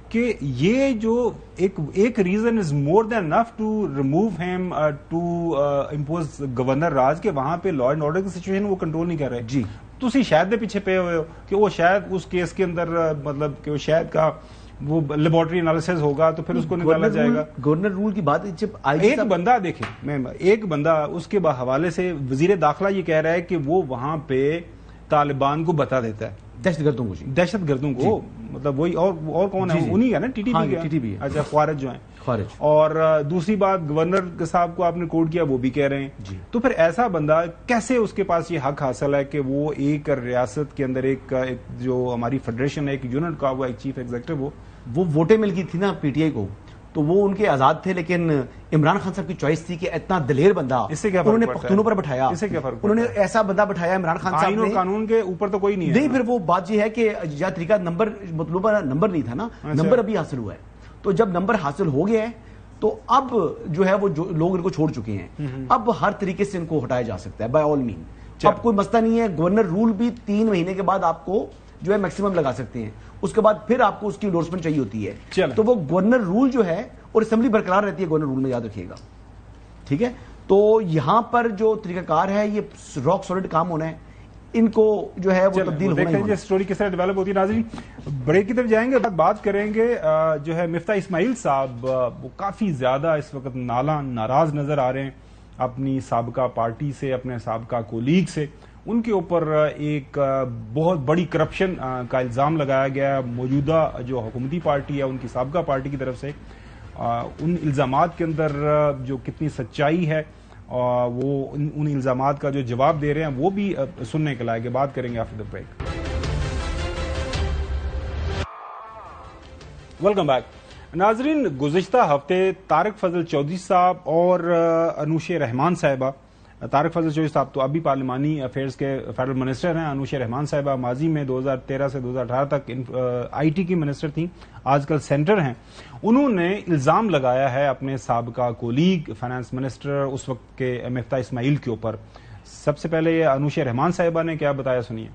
کہ یہ جو ایک reason is more than enough to remove him to impose governor raj کے وہاں پہ لا اینڈ آرڈر کی سچویشن وہ کنٹرول نہیں کر رہے. جی تسی شاید دے پیچھے پے ہوئے ہو کہ وہ شاید اس کیس کے اندر مطلب کہ وہ شاید کا وہ لیبارٹری انالیسز ہوگا تو پھر اس کو نکالا جائے گا. گورنر رول کی بات جب ایک بندہ دیکھیں، ایک بندہ اس کے حوالے سے وزیر داخلہ یہ کہہ رہا ہے کہ وہ وہاں پہ طالبان کو بتا دیتا ہے، دہشت گردوں کو، دہشت گردوں کو، مطلب وہی اور کون ہے انہی کا نا، ٹی ٹی پی، اچھا خوارج جو ہیں. اور دوسری بات گورنر صاحب کو آپ نے کوٹ کیا، وہ بھی کہہ رہے ہیں. تو پھر ایسا بندہ کیسے اس کے پاس یہ حق حاصل ہے کہ وہ ایک ریاست کے اندر ایک جو ہماری فیڈریشن ہے ایک یونٹ کا، وہ ایک چیف ایگزیکٹو، وہ ووٹیں مل گئی تھی نا پی ٹی آئی کو، تو وہ ان کے آزاد تھے، لیکن عمران خان صاحب کی چوائس تھی کہ اتنا دلیر بندہ انہوں نے پختونوں پر بٹھایا، انہوں نے ایسا بندہ بٹھایا عمران خان صاحب نے، قانون کے اوپر تو کوئی نہیں. پھر وہ بات یہ ہے کہ یا طریقہ مطلوبہ نمبر نہیں تھا نا، نمبر ابھی حاصل ہوا ہے. تو جب نمبر حاصل ہو گیا ہے تو اب جو ہے وہ لوگ ان کو چھوڑ چکے ہیں، اب ہر طریقے سے ان کو ہٹایا جا سکتا ہے بائی آل مین. اب کوئی مسئلہ نہیں ہے. گورنر رول بھی 3 مہینے کے بعد آپ کو جو ہے میکسیمم لگا سکتے ہیں، اس کے بعد پھر آپ کو اس کی انڈورسمنٹ چاہیے ہوتی ہے. تو وہ گورنر رول جو ہے، اور اسمبلی برقرار رہتی ہے گورنر رول میں، یاد رکھیے گا، ٹھیک ہے. تو یہاں پر جو طریقہ کار ہے یہ راک سالڈ کام ہونا ہے، ان کو جو ہے وہ تبدیل ہونا ہے. دیکھیں سٹوری کس طرح ڈیولپ ہوتی ہے. ناظرین بریک کی طرف جائیں گے، بات کریں گے جو ہے مفتاح اسماعیل صاحب، وہ کافی زیادہ اس وقت ناراض نظر آ رہے ہیں اپنی سابقہ پارٹی سے، اپنے سابقہ کولیگ سے. ان کے اوپر ایک بہت بڑی کرپشن کا الزام لگایا گیا موجودہ جو حکومتی پارٹی ہے ان کی سابقہ پارٹی کی طرف سے. ان الزامات کے اندر جو کتنی سچائی ہے، وہ ان الزامات کا جو جواب دے رہے ہیں وہ بھی سننے کے لائق ہے. بات کریں گے after the break. Welcome back. ناظرین گزشتہ ہفتے طارق فضل چودھری صاحب اور انوش رحمان صاحبہ، طارق فضل چودھری صاحب تو ابھی پارلیمانی افیئرز کے فیڈرل منسٹر ہیں، انوش رحمان صاحبہ ماضی میں 2013 سے 2018 تک آئی ٹی کی منسٹر تھیں، آج کل سینٹر ہیں. انہوں نے الزام لگایا ہے اپنے سابقہ کولیگ فائنانس منسٹر اس وقت کے مفتاح اسماعیل کے اوپر. سب سے پہلے یہ انوش رحمان صاحبہ نے کیا بتایا، سنیے.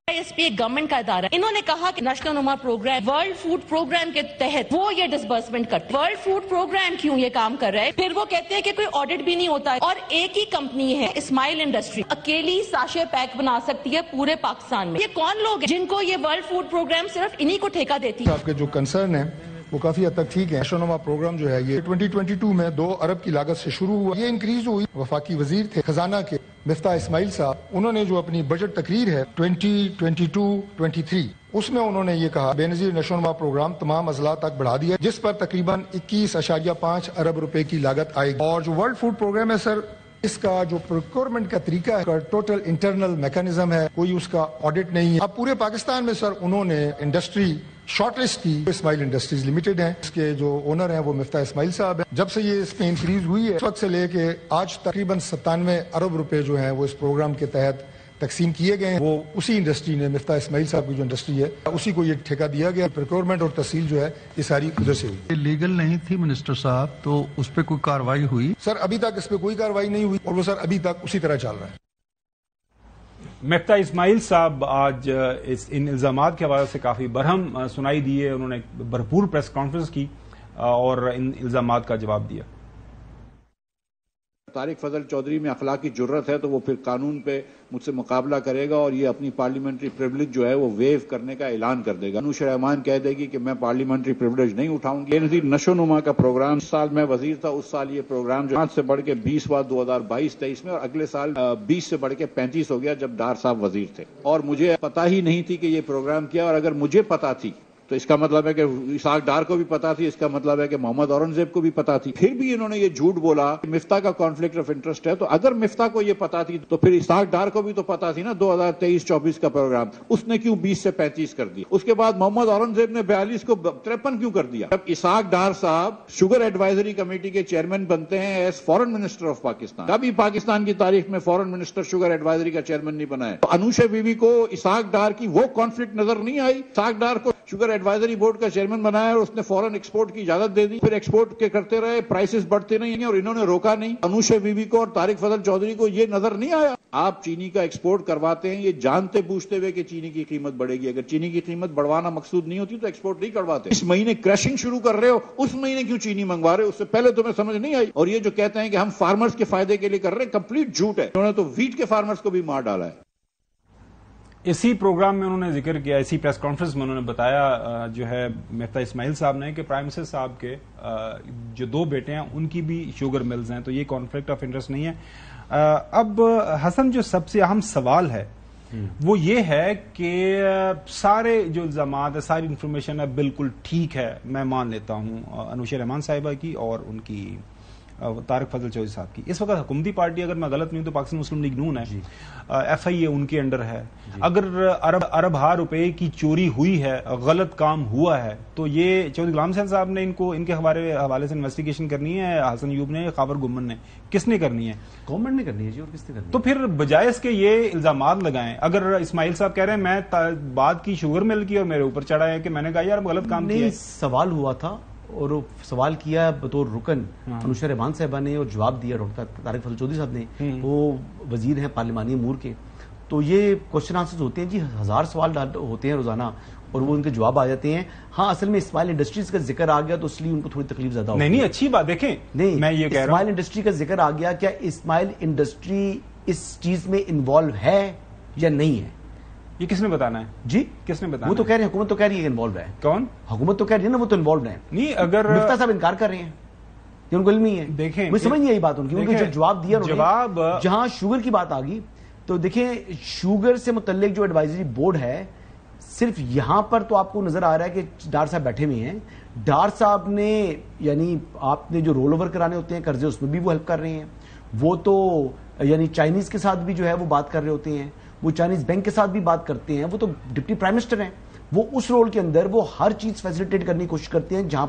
ایس پی ایک گورنمنٹ کا ادارہ، انہوں نے کہا کہ نیشنل نما پروگرام، ورلڈ فوڈ پروگرام کے تحت وہ یہ ڈسبرسمنٹ کرتے. ورلڈ فوڈ پروگرام کیوں یہ کام کر رہا ہے؟ پھر وہ کہتے ہیں کہ کوئی آڈٹ بھی نہیں ہوتا ہے، اور ایک ہی کمپنی ہے اسماعیل انڈسٹری، اکیلی ساشے پیک بنا سکتی ہے پورے پاکستان میں. یہ کون لوگ ہیں جن کو یہ ورلڈ فوڈ پروگرام صرف انہی کو ٹھیکہ دیتی ہے؟ آپ کے جو کنسرن ہے وہ کافی حد تک ٹھیک ہے. نیشنل نما پروگرام جو ہے یہ 2022 میں 2 ارب کی لاگت سے شروع ہوا. یہ انکریز ہوئی. وفاقی وزیر تھے خزانہ کے مفتاح اسماعیل صاحب، انہوں نے جو اپنی بجٹ تقریر ہے 2022-23 اس میں انہوں نے یہ کہا بے نظیر نیشنل نما پروگرام تمام اضلاع تک بڑھا دیا جس پر تقریباً 21.5 ارب روپے کی لاگت آئے گی. اور جو ورلڈ فوڈ پروگرام ہے سر، اس کا جو پروکیورمنٹ کا طریقہ ہے ٹوٹل انٹرنل میکانزم ہے، کوئی اس کا آڈٹ نہیں ہے. اب پورے پاکستان میں سر انہوں نے انڈسٹری شارٹ لسٹ کی اسماعیل انڈسٹریز لمیٹڈ ہیں. اس کے جو اونر ہیں وہ مفتاح اسماعیل صاحب ہیں. جب سے یہ اس میں انکریز ہوئی ہے اس وقت سے لے کے آج تقریباً 97 ارب روپے جو ہیں وہ اس پروگرام کے تحت تقسیم کیے گئے ہیں. وہ اسی انڈسٹری نے مفتاح اسماعیل صاحب کی جو انڈسٹری ہے اسی کو یہ ٹھیکہ دیا گیا. پروکیورمنٹ اور تحصیل جو ہے یہ ساری ادھر سے ہوئی. لیگل نہیں تھی منسٹر صاحب تو اس پہ کوئی کاروائی ہوئی؟ سر ابھی تک اس پہ کوئی کاروائی نہیں ہوئی اور وہ سر ابھی تک اسی طرح چل رہا ہے. مفتاح اسماعیل صاحب آج ان الزامات کے حوالے سے کافی برہم سنائی دیے. انہوں نے بھرپور پریس کانفرنس کی اور ان الزامات کا جواب دیا. طارق فضل چودھری میں اخلاقی جرت ہے تو وہ پھر قانون پہ مجھ سے مقابلہ کرے گا اور یہ اپنی پارلیمنٹری پریویلیج جو ہے وہ ویو کرنے کا اعلان کر دے گا. انوشا رحمان کہہ دے گی کہ میں پارلیمنٹری پریویلیج نہیں اٹھاؤں گی. نظیر نشو نما کا پروگرام اس سال میں وزیر تھا اس سال یہ پروگرام جو 5 سے بڑھ کے 20 ہوا 2022-23 میں اور اگلے سال 20 سے بڑھ کے 35 ہو گیا جب ڈار صاحب وزیر تھے. اور مجھے پتا ہی نہیں تھی کہ یہ پروگرام کیا اور اگر مجھے پتا تھی تو اس کا مطلب ہے کہ اسحاق ڈار کو بھی پتا تھی. اس کا مطلب ہے کہ محمد اورنگزیب کو بھی پتا تھی. پھر بھی انہوں نے یہ جھوٹ بولا کہ مفتاح کا کانفلکٹ آف انٹرسٹ ہے. تو اگر مفتاح کو یہ پتا تھی تو پھر اسحاق ڈار کو بھی تو پتا تھی نا 2023-24 کا پروگرام. اس نے کیوں 20 سے 35 کر دیا؟ اس کے بعد محمد اورنگزیب نے 42 کو 53 کیوں کر دیا؟ جب اسحاق ڈار صاحب شوگر ایڈوائزری کمیٹی کے چیئرمین بنتے ہیں as foreign minister of Pakistan. کبھی پاکستان کی تاریخ میں فارن منسٹر شوگر ایڈوائزری کا چیئرمین نہیں بنا ہے. انوشا بی بی کو اسحاق ڈار کی وہ کانفلکٹ نظر نہیں آئی. اسحاق ڈار کو شوگر ایڈوائزری بورڈ کا چیئرمین بنایا اور اس نے فورن ایکسپورٹ کی اجازت دے دی. پھر ایکسپورٹ کے کرتے رہے, پرائسز بڑھتے نہیں اور انہوں نے روکا نہیں. انوشا بی بی کو اور طارق فضل چودھری کو یہ نظر نہیں آیا. آپ چینی کا ایکسپورٹ کرواتے ہیں یہ جانتے بوجھتے ہوئے کہ چینی کی قیمت بڑھے گی. اگر چینی کی قیمت بڑھوانا مقصود نہیں ہوتی تو ایکسپورٹ نہیں کرواتے. اس مہینے کریشنگ شروع کر رہے ہو, اس مہینے کیوں چینی منگوا رہے ہو؟ اس سے پہلے تمہیں سمجھ نہیں آئی. اور یہ جو کہتے ہیں کہ ہم فارمرز کے فائدے کے لیے کر رہے ہیں, کمپلیٹ جھوٹ ہے. انہوں نے تو ویٹ کے فارمرز کو بھی مار ڈالا ہے. اسی پروگرام میں انہوں نے ذکر کیا, اسی پریس کانفرنس میں انہوں نے بتایا جو ہے مفتاح اسماعیل صاحب نے کہ پرائم منسٹر صاحب کے جو 2 بیٹے ہیں ان کی بھی شوگر ملز ہیں, تو یہ کانفلکٹ آف انٹرسٹ نہیں ہے. اب حسن جو سب سے اہم سوال ہے وہ یہ ہے کہ سارے جو الزامات ہیں, ساری انفارمیشن ہے بالکل ٹھیک ہے, میں مان لیتا ہوں انوشا رحمان صاحبہ کی اور ان کی طارق فضل چودھری صاحب کی. اس وقت حکومتی پارٹی اگر میں غلط نہیں ہوں تو پاکستان مسلم لیگ نون ہے, ایف آئی اے ان کے انڈر ہے. اگر ارب روپے کی چوری ہوئی ہے, غلط کام ہوا ہے, تو یہ چودھری غلام حسین صاحب نے ان کے حوالے سے انویسٹیگیشن کرنی ہے, حسن ایوب نے, خاور گمن نے, کس نے کرنی ہے؟ گورنمنٹ نے کرنی ہے جی, اور کس نے کرنی ہے؟ تو پھر بجائے اس کے یہ الزامات لگائیں. اگر اسماعیل صاحب کہہ رہے ہیں میں بات کی شوگر مل کی اور میرے اوپر چڑھا ہے کہ میں نے کہا یار غلط کام کیا. سوال ہوا تھا اور سوال کیا بطور رکن انوشا رحمان صاحبہ نے اور جواب دیا طارق فضل چودھری صاحب نے, وہ وزیر ہیں پارلیمانی امور کے. تو یہ کوشچن آنسرز ہوتے ہیں جی, 1000 سوال ہوتے ہیں روزانہ اور وہ ان کے جواب آ جاتے ہیں. ہاں اصل میں اسماعیل انڈسٹریز کا ذکر آ گیا تو اس لیے ان کو تھوڑی تکلیف زیادہ ہوتی ہے. نہیں اچھی بات, دیکھیں نہیں میں یہ کہہ رہا ہوں اسماعیل انڈسٹری کا ذکر آ گیا, کیا اسماعیل انڈسٹری اس چیز میں انوالو ہے یا نہیں ہے؟ یہ کس نے بتانا ہے جی؟ کس نے بتانا؟ وہ تو کہہ رہے ہیں, حکومت تو کہہ رہی ہے انوالو ہے. کون حکومت تو کہہ رہی ہے نا وہ تو انوالو ہے. نہیں اگر مفتاح صاحب انکار کر رہے ہیں کہ ان کو علم نہیں ہے. دیکھیں مجھے سمجھ نہیں آئی بات ان کی, ان کو جو جواب دیا جہاں شوگر کی بات آ گئی تو دیکھیں شوگر سے متعلق جو ایڈوائزری بورڈ ہے صرف یہاں پر تو آپ کو نظر آ رہا ہے کہ ڈار صاحب بیٹھے ہوئے ہیں. ڈار صاحب نے یعنی آپ نے جو رول اوور کرانے ہوتے ہیں قرضے اس میں بھی وہ ہیلپ کر رہے ہیں. وہ تو یعنی چائنیز کے ساتھ بھی جو ہے وہ بات کر رہے ہوتے ہیں, وہ چائنیز بینک کے ساتھ بھی بات کرتے ہیں. وہ تو ڈپٹی پرائم منسٹر ہیں, وہ اس رول کے اندر وہ ہر چیز فیسیلیٹیٹ کرنے کی کوشش کرتے ہیں جہاں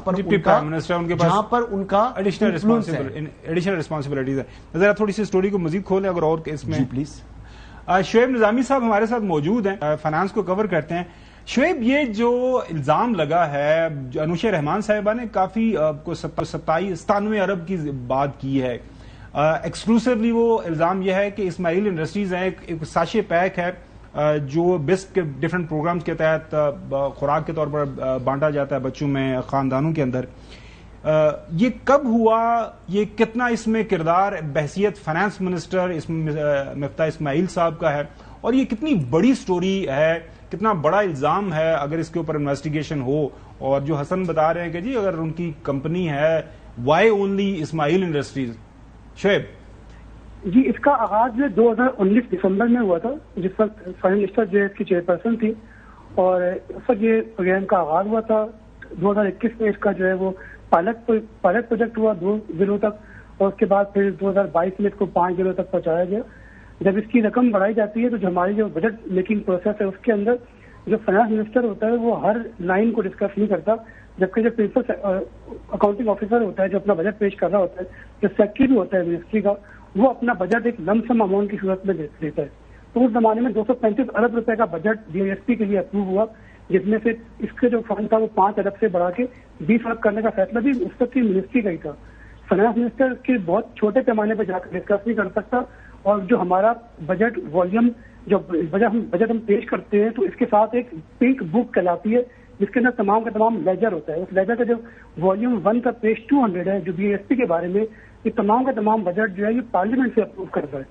پر ان کا ایڈیشنل ریسپانسبلٹیز ہے. ذرا تھوڑی سی اسٹوری کو مزید کھولیں اگر اور اس میں پلیز. شعیب نظامی صاحب ہمارے ساتھ موجود ہیں, فائنانس کو کور کرتے ہیں. شعیب, یہ جو الزام لگا ہے انوشا رحمان صاحبہ نے کافی 97 ارب کی بات کی ہے, ایکسکلوسیولی وہ الزام یہ ہے کہ اسماعیل انڈسٹریز ہے ایک ساشے پیک ہے جو بسپ کے ڈفرنٹ پروگرامز کے تحت خوراک کے طور پر بانٹا جاتا ہے بچوں میں, خاندانوں کے اندر. یہ کب ہوا, یہ کتنا اس میں کردار بحیثیت فائنانس منسٹر مفتاح اسماعیل صاحب کا ہے, اور یہ کتنی بڑی سٹوری ہے, کتنا بڑا الزام ہے اگر اس کے اوپر انویسٹیگیشن ہو. اور جو حسن بتا رہے ہیں کہ جی اگر ان کی کمپنی ہے وائی اونلی اسماعیل انڈسٹریز. شعیب جی, اس کا آغاز 2019 دسمبر میں ہوا تھا جس وقت فائنانس منسٹر جو اس کی چیئرپرسن تھی, اور اس وقت یہ پروگرام کا آغاز ہوا تھا. 2021 میں اس کا جو ہے وہ پائلٹ پروجیکٹ ہوا 2 ضلعوں تک, اور اس کے بعد پھر 2022 میں اس کو 5 ضلعوں تک پہنچایا گیا. جب اس کی رقم بڑھائی جاتی ہے تو جو ہماری جو بجٹ میکنگ پروسیس ہے اس کے اندر جو فائنانس منسٹر ہوتا ہے وہ ہر لائن کو ڈسکس نہیں کرتا، جبکہ جو پرنسپل اکاؤنٹنگ آفیسر ہوتا ہے جو اپنا بجٹ پیش کر رہا ہوتا ہے، جو سیکٹری بھی ہوتا ہے منسٹری کا، وہ اپنا بجٹ ایک لم سم اماؤنٹ کی صورت میں دیتا ہے. تو اس زمانے میں 235 ارب روپے کا بجٹ ڈی ایس پی کے لیے اپروو ہوا، جس میں سے اس کے جو فنڈ تھا وہ 5 ارب سے بڑھا کے 20 ارب کرنے کا فیصلہ بھی اس وقت کی منسٹری کا ہی تھا. فائنانس منسٹر کے بہت چھوٹے پیمانے پہ جا کر ڈسکس نہیں کر سکتا، اور جو ہمارا بجٹ والیوم جو بجٹ ہم پیش کرتے ہیں تو اس کے ساتھ ایک پنک بک کہلاتی ہے جس کے اندر تمام کا تمام لیجر ہوتا ہے. اس لیجر کا جو والیوم 1 کا پیج 200 ہے جو بی ایس پی کے بارے میں، یہ تمام کا تمام بجٹ جو ہے یہ پارلیمنٹ سے اپروو کرتا ہے.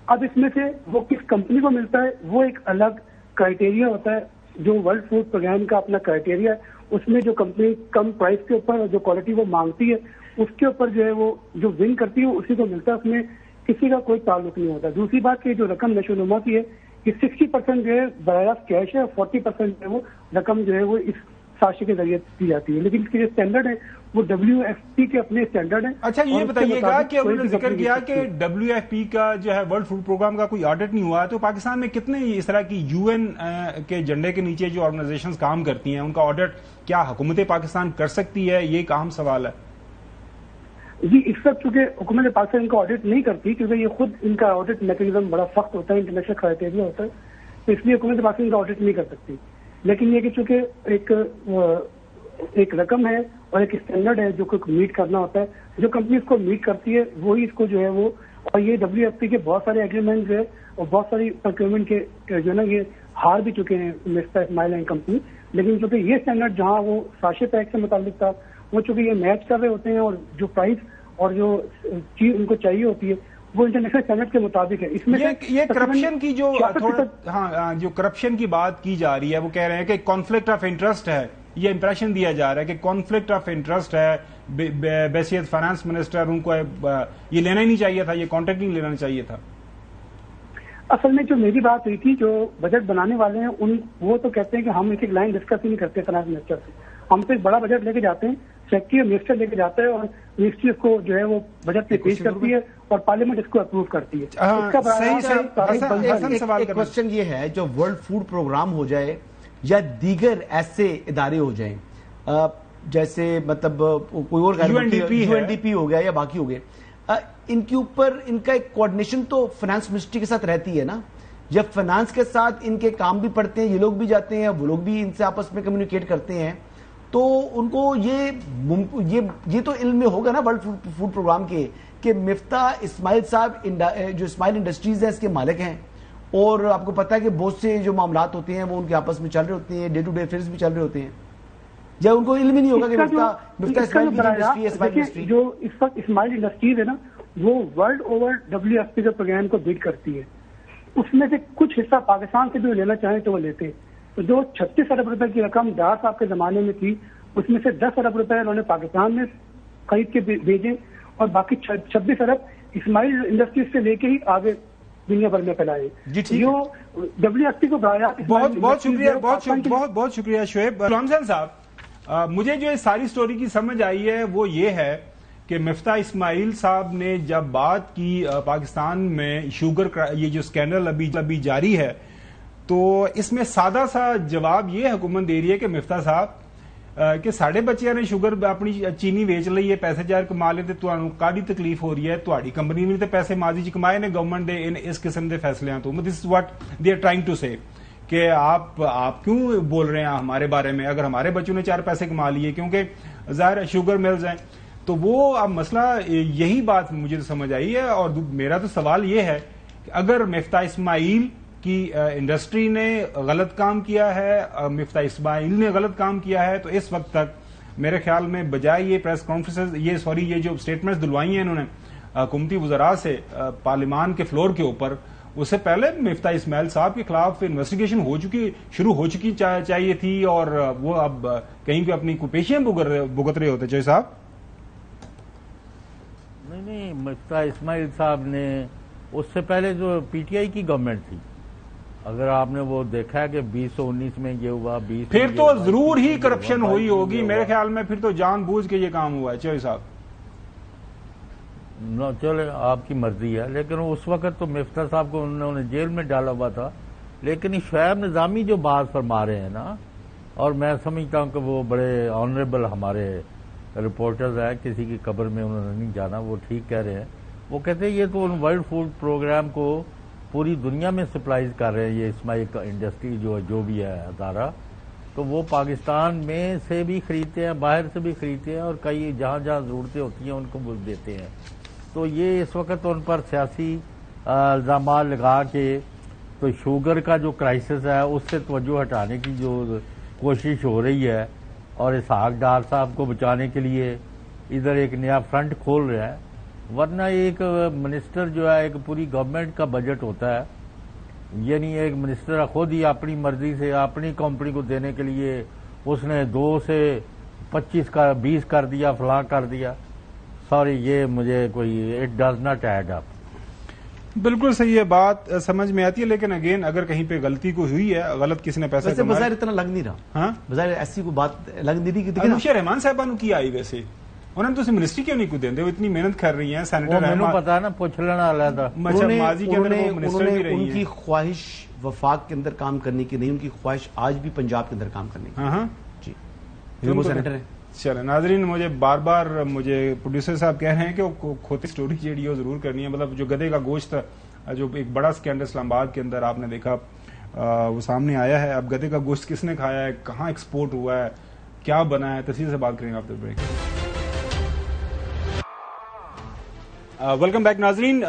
اب اس میں سے وہ کس کمپنی کو ملتا ہے وہ ایک الگ کرائٹیریا ہوتا ہے، جو ورلڈ فوڈ پروگرام کا اپنا کرائٹیریا ہے. اس میں جو کمپنی کم پرائز کے اوپر جو کوالٹی وہ مانگتی ہے اس کے اوپر جو ہے وہ جو ون کرتی ہے اسی کو ملتا ہے، اس میں کسی کا کوئی تعلق نہیں ہوتا. دوسری بات کہ جو رقم نشو و نما کی ہے کہ 60% جو ہے براہ راست کیش ہے اور 40% جو ہے وہ رقم جو ہے وہ اس ساشے کے ذریعے دی جاتی ہے. لیکن اس کے جو اسٹینڈرڈ ہے وہ WFP کے اپنے اسٹینڈرڈ ہیں. اچھا یہ بتائیے گا کہ انہوں نے ذکر کیا کہ WFP کا جو ہے ورلڈ فوڈ پروگرام کا کوئی آڈٹ نہیں ہوا، تو پاکستان میں کتنے اس طرح کی UN کے جھنڈے کے نیچے جو آرگنائزیشنز کام کرتی ہیں ان کا آڈٹ کیا حکومت پاکستان کر سکتی ہے؟ یہ ایک اہم سوال ہے. جی اس وقت چونکہ حکومت پاکستان ان کا آڈٹ نہیں کرتی کیونکہ یہ خود ان کا آڈٹ میکینزم بڑا سخت ہوتا ہے، انٹرنیشنل کرائٹیریا ہوتا ہے، تو اس لیے حکومت پاکستان ان کا آڈٹ نہیں کر سکتی. لیکن یہ کہ چونکہ ایک رقم ہے اور ایک اسٹینڈرڈ ہے جو میٹ کرنا ہوتا ہے، جو کمپنی اس کو میٹ کرتی ہے وہی اس کو جو ہے وہ، اور یہ WFP کے بہت سارے ایگریمنٹ جو ہے اور بہت ساری پروکیورمنٹ کے جو ہے نا یہ ہار بھی چکے ہیں مسٹر اسماعیل اینڈ کمپنی. لیکن چونکہ یہ اسٹینڈرڈ جہاں وہ ساشے پیک سے متعلق تھا وہ چونکہ یہ میچ کر رہے ہوتے ہیں اور جو پرائز اور جو چیز ان کو چاہیے ہوتی ہے وہ انٹرنیشنل اسٹینڈرڈ کے مطابق ہے. اس میں یہ کرپشن کی جو جو کرپشن کی بات کی جا رہی ہے وہ کہہ رہے ہیں کہ کانفلکٹ آف انٹرسٹ ہے، یہ امپریشن دیا جا رہا ہے کہ کانفلکٹ آف انٹرسٹ ہے، بحیثیت فائنانس منسٹر ان کو یہ لینا ہی نہیں چاہیے تھا، یہ کانٹریکٹ نہیں لینا چاہیے تھا. اصل میں جو میری بات ہوئی تھی جو بجٹ بنانے والے ہیں وہ تو کہتے ہیں کہ ہم ایک لائن ڈسکس ہی نہیں کرتے فائنانس منسٹر سے، ہم تو ایک بڑا بجٹ لے کے جاتے ہیں، سیکٹری اور منسٹر لے کے جاتا ہے اور منسٹری اس کو جو ہے وہ بجٹ میں پیش کرتی ہے اور پارلیمنٹ اس کو اپروو کرتی ہے. ایک کوشچن یہ ہے جو ورلڈ فوڈ پروگرام ہو جائے یا دیگر ایسے ادارے ہو جائیں جیسے مطلب کوئی اور UNDP ہو گیا یا باقی ہو گئے، ان کے اوپر ان کا ایک کوآرڈینیشن تو فائنانس منسٹری کے ساتھ رہتی ہے نا. جب فائنانس کے ساتھ ان کے کام بھی پڑتے ہیں، یہ لوگ بھی جاتے ہیں، وہ لوگ بھی ان سے آپس میں کمیونیکیٹ کرتے ہیں، تو ان کو یہ تو علم میں ہوگا نا ورلڈ فوڈ پروگرام کے کہ مفتاح اسماعیل صاحب جو اسماعیل انڈسٹریز ہے اس کے مالک ہیں، اور آپ کو پتا ہے کہ بہت سے جو معاملات ہوتے ہیں وہ ان کے آپس میں چل رہے ہوتے ہیں، ڈے ٹو ڈے افیئرز بھی چل رہے ہوتے ہیں. یا ان کو علم ہی نہیں ہوگا کہ مفتاح اسماعیل جو اس وقت اسماعیل انڈسٹریز ہے نا وہ ورلڈ اوور WFP کے پروگرام کو بیڈ کرتی ہے، اس میں سے کچھ حصہ پاکستان سے بھی لینا چاہیں تو وہ لیتے ہیں. تو جو 36 ارب روپے کی رقم ڈار صاحب کے زمانے میں تھی اس میں سے 10 ارب روپے انہوں نے پاکستان میں خرید کے بھیجے اور باقی 26 ارب اسماعیل انڈسٹریز سے لے کے ہی آگے دنیا بھر میں پھیلائے. جو WFP کو بہت شکریہ بہت شکریہ شعیب. غلام حسین صاحب، مجھے جو ساری سٹوری کی سمجھ آئی ہے وہ یہ ہے کہ مفتاح اسماعیل صاحب نے جب بات کی پاکستان میں شوگر یہ جو اسکینڈل ابھی جاری ہے تو اس میں سادہ سا جواب یہ حکومت دے رہی ہے کہ مفتاح صاحب کہ ساڑھے بچیاں نے شوگر اپنی چینی ویچ لئی ہے، پیسے جار کما لیتے تو کاڑی تکلیف ہو رہی ہے، تہاڈی کمپنی نے پیسے ماضی چ کمائے نے گورنمنٹ دے اس قسم دے فیصلے ہیں. تو this is what they are trying to say کہ آپ کیوں بول رہے ہیں ہمارے بارے میں، اگر ہمارے بچوں نے 4 پیسے کما لیے کیونکہ ظاہر شوگر ملز ہیں. تو وہ اب مسئلہ یہی بات مجھے تو سمجھ آئی ہے. اور میرا تو سوال یہ ہے کہ اگر مفتاح اسماعیل کی انڈسٹری نے غلط کام کیا ہے، مفتاح اسماعیل نے غلط کام کیا ہے، تو اس وقت تک میرے خیال میں بجائے یہ پریس کانفرنسز یہ جو سٹیٹمنٹس دلوائی ہیں انہوں نے حکومتی وزراء سے پارلیمان کے فلور کے اوپر، اس سے پہلے مفتاح اسماعیل صاحب کے خلاف انویسٹیگیشن شروع ہو چکی چاہیے تھی اور وہ اب کہیں پہ اپنی پیشیاں بھگت رہے ہوتے. چوہے صاحب نہیں مفتاح اسماعیل صاحب نے اس سے پہلے جو PTI کی گورنمنٹ تھی، اگر آپ نے وہ دیکھا ہے کہ 2019 میں یہ ہوا، پھر تو ضرور ہی کرپشن ہوئی ہوگی میرے خیال میں، پھر تو جان بوجھ کے یہ کام ہوا ہے. چوہے صاحب چلے آپ کی مرضی ہے، لیکن اس وقت تو مفتاح صاحب کو انہوں نے جیل میں ڈالا ہوا تھا لیکن شعیب نظامی جو بات فرما رہے ہیں نا، اور میں سمجھتا ہوں کہ وہ بڑے آنریبل ہمارے رپورٹرز ہیں، کسی کی قبر میں انہوں نے نہیں جانا، وہ ٹھیک کہہ رہے ہیں. وہ کہتے ہیں یہ تو ورلڈ فوڈ پروگرام کو پوری دنیا میں سپلائز کر رہے ہیں، یہ اسماعیل انڈسٹری جو بھی ہے ادارہ، تو وہ پاکستان میں سے بھی خریدتے ہیں، باہر سے بھی خریدتے ہیں، اور کئی جہاں جہاں ضرورتیں ہوتی ہیں ان کو وہ دیتے ہیں. تو یہ اس وقت ان پر سیاسی الزامات لگا کے تو شوگر کا جو کرائسس ہے اس سے توجہ ہٹانے کی جو کوشش ہو رہی ہے، اور اسحاق ڈار صاحب کو بچانے کے لیے ادھر ایک نیا فرنٹ کھول رہا ہے. ورنہ ایک منسٹر جو ہے، ایک پوری گورنمنٹ کا بجٹ ہوتا ہے، یعنی ایک منسٹر خود ہی اپنی مرضی سے اپنی کمپنی کو دینے کے لیے اس نے 2 سے 25 کا 20 کر دیا، فلاں کر دیا. سوری، یہ مجھے کوئی it does not add up. بالکل صحیح ہے، بات سمجھ میں آتی ہے، لیکن اگین اگر کہیں پہ غلطی کوئی ہوئی ہے، غلط کسی نے پیسہ ویسے بظاہر اتنا لگ نہیں رہا. ہاں بظاہر ایسی کوئی بات لگ نہیں رہی. انوشا رحمان صاحبہ نے کیا آئی ویسے انہوں نے تو منسٹری کیوں نہیں کو دیں دے؟ وہ اتنی محنت کر رہی ہیں. سینیٹر رحمان پتا ہے نا، پوچھ لینا علیحدہ. ماضی کے اندر وہ منسٹر بھی رہی ہیں. ان کی خواہش وفاق کے اندر کام کرنے کی نہیں، ان کی خواہش آج بھی پنجاب کے اندر کام کرنے کی. ہاں جی، وہ سینیٹر ہیں. چلیں ناظرین، مجھے بار بار پروڈیوسر صاحب کہہ رہے ہیں کہ وہ کھوتی سٹوری جیڑی ہے وہ ضرور کرنی ہے. مطلب جو گدھے کا گوشت، جو ایک بڑا سکینڈل اسلام آباد کے اندر آپ نے دیکھا وہ سامنے آیا ہے. اب گدھے کا گوشت کس نے کھایا ہے، کہاں ایکسپورٹ ہوا ہے، کیا بنا ہے، تفصیل سے بات کریں گے آفٹر بریک. ویلکم بیک ناظرین.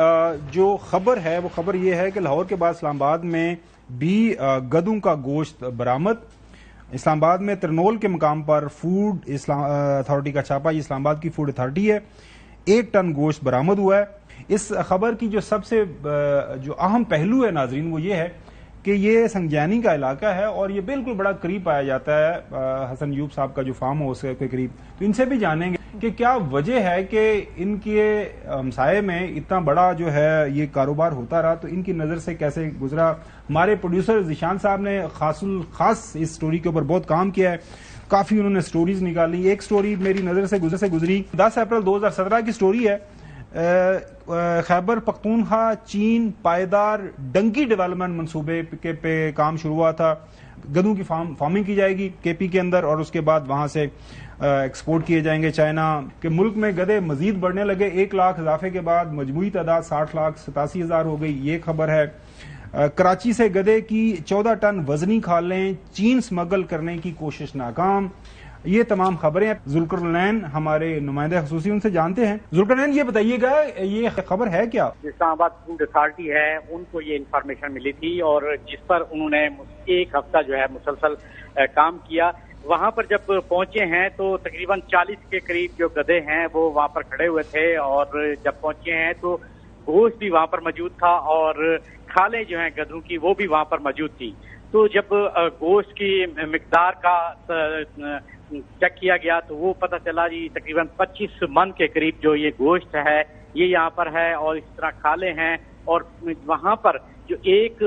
جو خبر ہے وہ خبر یہ ہے کہ لاہور کے بعد اسلام آباد میں بھی گدھوں کا گوشت برآمد. اسلام آباد میں ترنول کے مقام پر فوڈ اتھارٹی کا چھاپا، یہ اسلام آباد کی فوڈ اتھارٹی ہے. 1 ٹن گوشت برآمد ہوا ہے. اس خبر کی جو سب سے جو اہم پہلو ہے ناظرین وہ یہ ہے کہ یہ سنگجانی کا علاقہ ہے اور یہ بالکل بڑا قریب پایا جاتا ہے حسن ایوب صاحب کا جو فارم ہاؤس ہے کے قریب. تو ان سے بھی جانیں گے کہ کیا وجہ ہے کہ ان کے ہمسائے میں اتنا بڑا جو ہے یہ کاروبار ہوتا رہا، تو ان کی نظر سے کیسے گزرا. ہمارے پروڈیوسر ذیشان صاحب نے خاص اس سٹوری کے اوپر بہت کام کیا ہے، کافی انہوں نے سٹوریز نکالی. ایک سٹوری میری نظر سے گزری 10 اپریل 2017 کی سٹوری ہے. خیبر پختونخوا چین پائیدار ڈنکی ڈیولپمنٹ منصوبے پہ کام شروع ہوا تھا. گدھوں کی فارمنگ کی جائے گی کے پی کے اندر اور اس کے بعد وہاں سے ایکسپورٹ کیے جائیں گے چائنا. کہ ملک میں گدھے مزید بڑھنے لگے، 1 لاکھ اضافے کے بعد مجموعی تعداد 60,87,000 ہو گئی، یہ خبر ہے. کراچی سے گدھے کی 14 ٹن وزنی کھالیں چین سمگل کرنے کی کوشش ناکام. یہ تمام خبریں ذوالقرنین ہمارے نمائندہ خصوصی ان سے جانتے ہیں. ذوالقرنین یہ بتائیے گا یہ خبر ہے کیا؟ اسلام آباد فوڈ اتھارٹی ہے، ان کو یہ انفارمیشن ملی تھی اور جس پر انہوں نے 1 ہفتہ جو ہے مسلسل کام کیا. وہاں پر جب پہنچے ہیں تو تقریباً 40 کے قریب جو گدھے ہیں وہ وہاں پر کھڑے ہوئے تھے اور جب پہنچے ہیں تو گوشت بھی وہاں پر موجود تھا اور کھالیں جو ہیں گدھوں کی وہ بھی وہاں پر موجود تھی. تو جب گوشت کی مقدار کا چیک کیا گیا تو وہ پتہ چلا جی تقریباً 25 من کے قریب جو یہ گوشت ہے یہ یہاں پر ہے اور اس طرح کھالے ہیں. اور وہاں پر جو ایک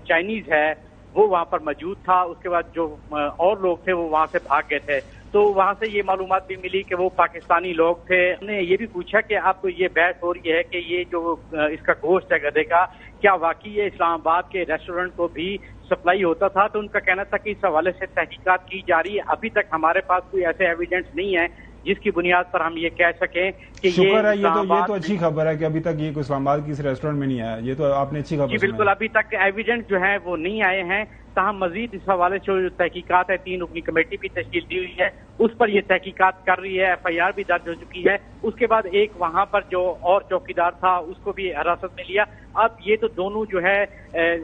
چائنیز ہے وہ وہاں پر موجود تھا. اس کے بعد جو اور لوگ تھے وہ وہاں سے بھاگ گئے تھے. تو وہاں سے یہ معلومات بھی ملی کہ وہ پاکستانی لوگ تھے. ہم نے یہ بھی پوچھا کہ آپ کو یہ بحث ہو رہی ہے کہ یہ جو اس کا گوشت ہے گدھے کا کیا واقعی یہ اسلام آباد کے ریسٹورنٹ کو بھی سپلائی ہوتا تھا؟ تو ان کا کہنا تھا کہ اس حوالے سے تحقیقات کی جا رہی ہے. ابھی تک ہمارے پاس کوئی ایسے ایویڈنس نہیں ہے جس کی بنیاد پر ہم یہ کہہ سکیں کہ یہ تو اچھی خبر ہے کہ ابھی تک یہ کوئی اسلام آباد کی اس ریسٹورنٹ میں نہیں آیا. یہ تو آپ نے اچھی خبر. جی بالکل، ابھی تک ایویڈنس جو ہے وہ نہیں آئے ہیں. تاہم مزید اس حوالے سے جو تحقیقات ہے 3 رکنی کمیٹی بھی تشکیل دی ہوئی ہے، اس پر یہ تحقیقات کر رہی ہے. FIR بھی درج ہو چکی ہے. اس کے بعد ایک وہاں پر جو اور چوکیدار تھا اس کو بھی حراست میں لیا. اب یہ تو دونوں جو ہے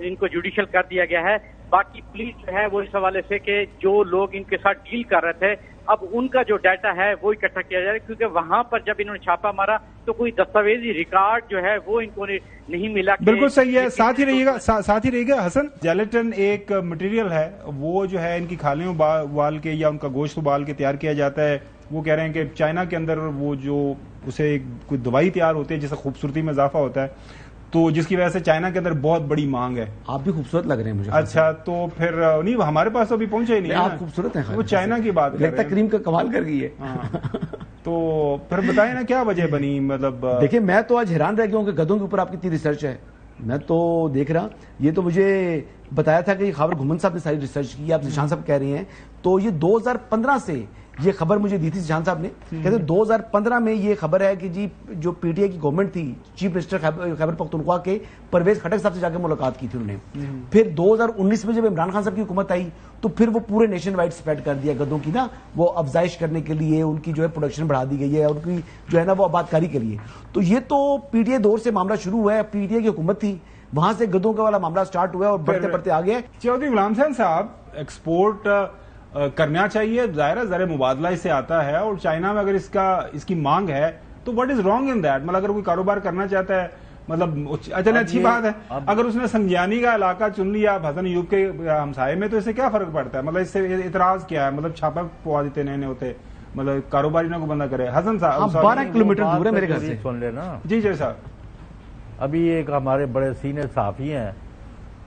ان کو جوڈیشل کر دیا گیا ہے. باقی پولیس جو ہے وہ اس حوالے سے کہ جو لوگ ان کے ساتھ ڈیل کر رہے تھے اب ان کا جو ڈیٹا ہے وہ اکٹھا کیا جائے، کیونکہ وہاں پر جب انہوں نے چھاپا مارا تو کوئی دستاویزی ریکارڈ جو ہے وہ ان کو نہیں ملا. بالکل صحیح ہے. ساتھ ہی رہے گا حسن، جیلیٹن ایک مٹیریل ہے وہ جو ہے ان کی کھالیں ابال کے یا ان کا گوشت ابال کے تیار کیا جاتا ہے. وہ کہہ رہے ہیں کہ چائنا کے اندر وہ جو اسے کوئی دوائی تیار ہوتی ہے جس سے خوبصورتی میں اضافہ ہوتا ہے، تو جس کی وجہ سے چائنا کے اندر بہت بڑی مانگ ہے. آپ بھی خوبصورت لگ رہے ہیں مجھے. اچھا تو پھر نہیں، ہمارے پاس تو ابھی پہنچے ہی نہیں. آپ خوبصورت ہیں، وہ چائنا کی بات کر رہے ہیں. کریم کا کمال کر گئی ہے. تو پھر بتائیں نا کیا وجہ بنی. مطلب دیکھیں میں تو آج حیران رہ گیا ہوں کہ گدھوں کے اوپر آپ کی اتنی ریسرچ ہے. میں تو دیکھ رہا، یہ تو مجھے بتایا تھا کہ یہ خبر گھمن صاحب نے ساری ریسرچ کی، آپ ذیشان صاحب کہہ رہے ہیں، تو یہ 2015 سے یہ خبر مجھے دی تھی ذیشان صاحب نے، کہتے 2015 میں یہ خبر ہے کہ جی جو پی ٹی آئی کی گورنمنٹ تھی، چیف منسٹر خیبر پختونخوا کے پرویز خٹک صاحب سے جا کے ملاقات کی تھی انہوں نے. پھر 2019 میں جب عمران خان صاحب کی حکومت آئی تو پھر وہ پورے نیشن وائڈ اسپریڈ کر دیا گدوں کی نا، وہ افزائش کرنے کے لیے ان کی جو ہے پروڈکشن بڑھا دی گئی ہے، ان کی جو ہے نا وہ آباد کاری کے لیے. تو یہ تو پی ٹی آئی دور سے معاملہ شروع ہوا ہے، پی ٹی آئی کی حکومت تھی، وہاں سے گدوں کا والا معاملہ سٹارٹ ہوا ہے اور بڑھتے بڑھتے آگے. چودھری غلام حسین صاحب، ایکسپورٹ کرنا چاہیے، ظاہر ہے زر مبادلہ اس سے آتا ہے، اور چائنا میں اگر اس کی مانگ ہے تو what is wrong in that? مطلب اگر کوئی کاروبار کرنا چاہتا ہے، مطلب چلے اچھی بات ہے، اگر اس نے سنجیانی کا علاقہ چن لیا حسن ایوب کے ہمسائے میں تو اس سے کیا فرق پڑتا ہے؟ مطلب اس سے اعتراض کیا ہے؟ مطلب چھاپا پوا دیتے نہیں ہوتے، مطلب کاروباری نہ کو بندہ کرے. حسن صاحب 12 کلومیٹر دور ہے میرے گھر سے. سن لینا جی صاحب. ابھی ایک ہمارے بڑے سینئر صحافی ہیں،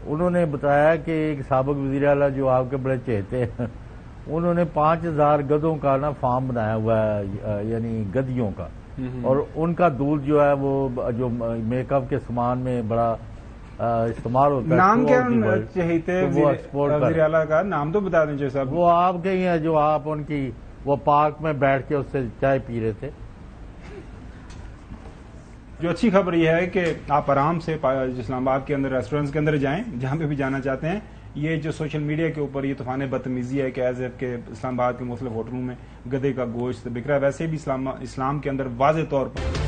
انہوں نے بتایا کہ ایک سابق وزیر اعلیٰ جو آپ کے بڑے چہتے ہیں، انہوں نے 5000 گدوں کا نا فارم بنایا ہوا ہے، یعنی گدیوں کا، اور ان کا دودھ جو ہے وہ جو میک اپ کے سامان میں بڑا استعمال ہوتا ہے. نام کیا چاہیے وزیر اعلیٰ کا؟ نام تو بتا دیں صاحب. وہ آپ کے ہی ہیں جو آپ ان کی وہ پارک میں بیٹھ کے اس سے چائے پی رہے تھے. جو اچھی خبر یہ ہے کہ آپ آرام سے اسلام آباد کے اندر ریسٹورینٹس کے اندر جائیں جہاں پہ بھی جانا چاہتے ہیں. یہ جو سوشل میڈیا کے اوپر یہ طوفان بدتمیزی ہے کہ ایز اف کہ اسلام آباد کے مختلف ہوٹلوں میں گدے کا گوشت بک رہا ہے، ویسے بھی اسلام کے اندر واضح طور پر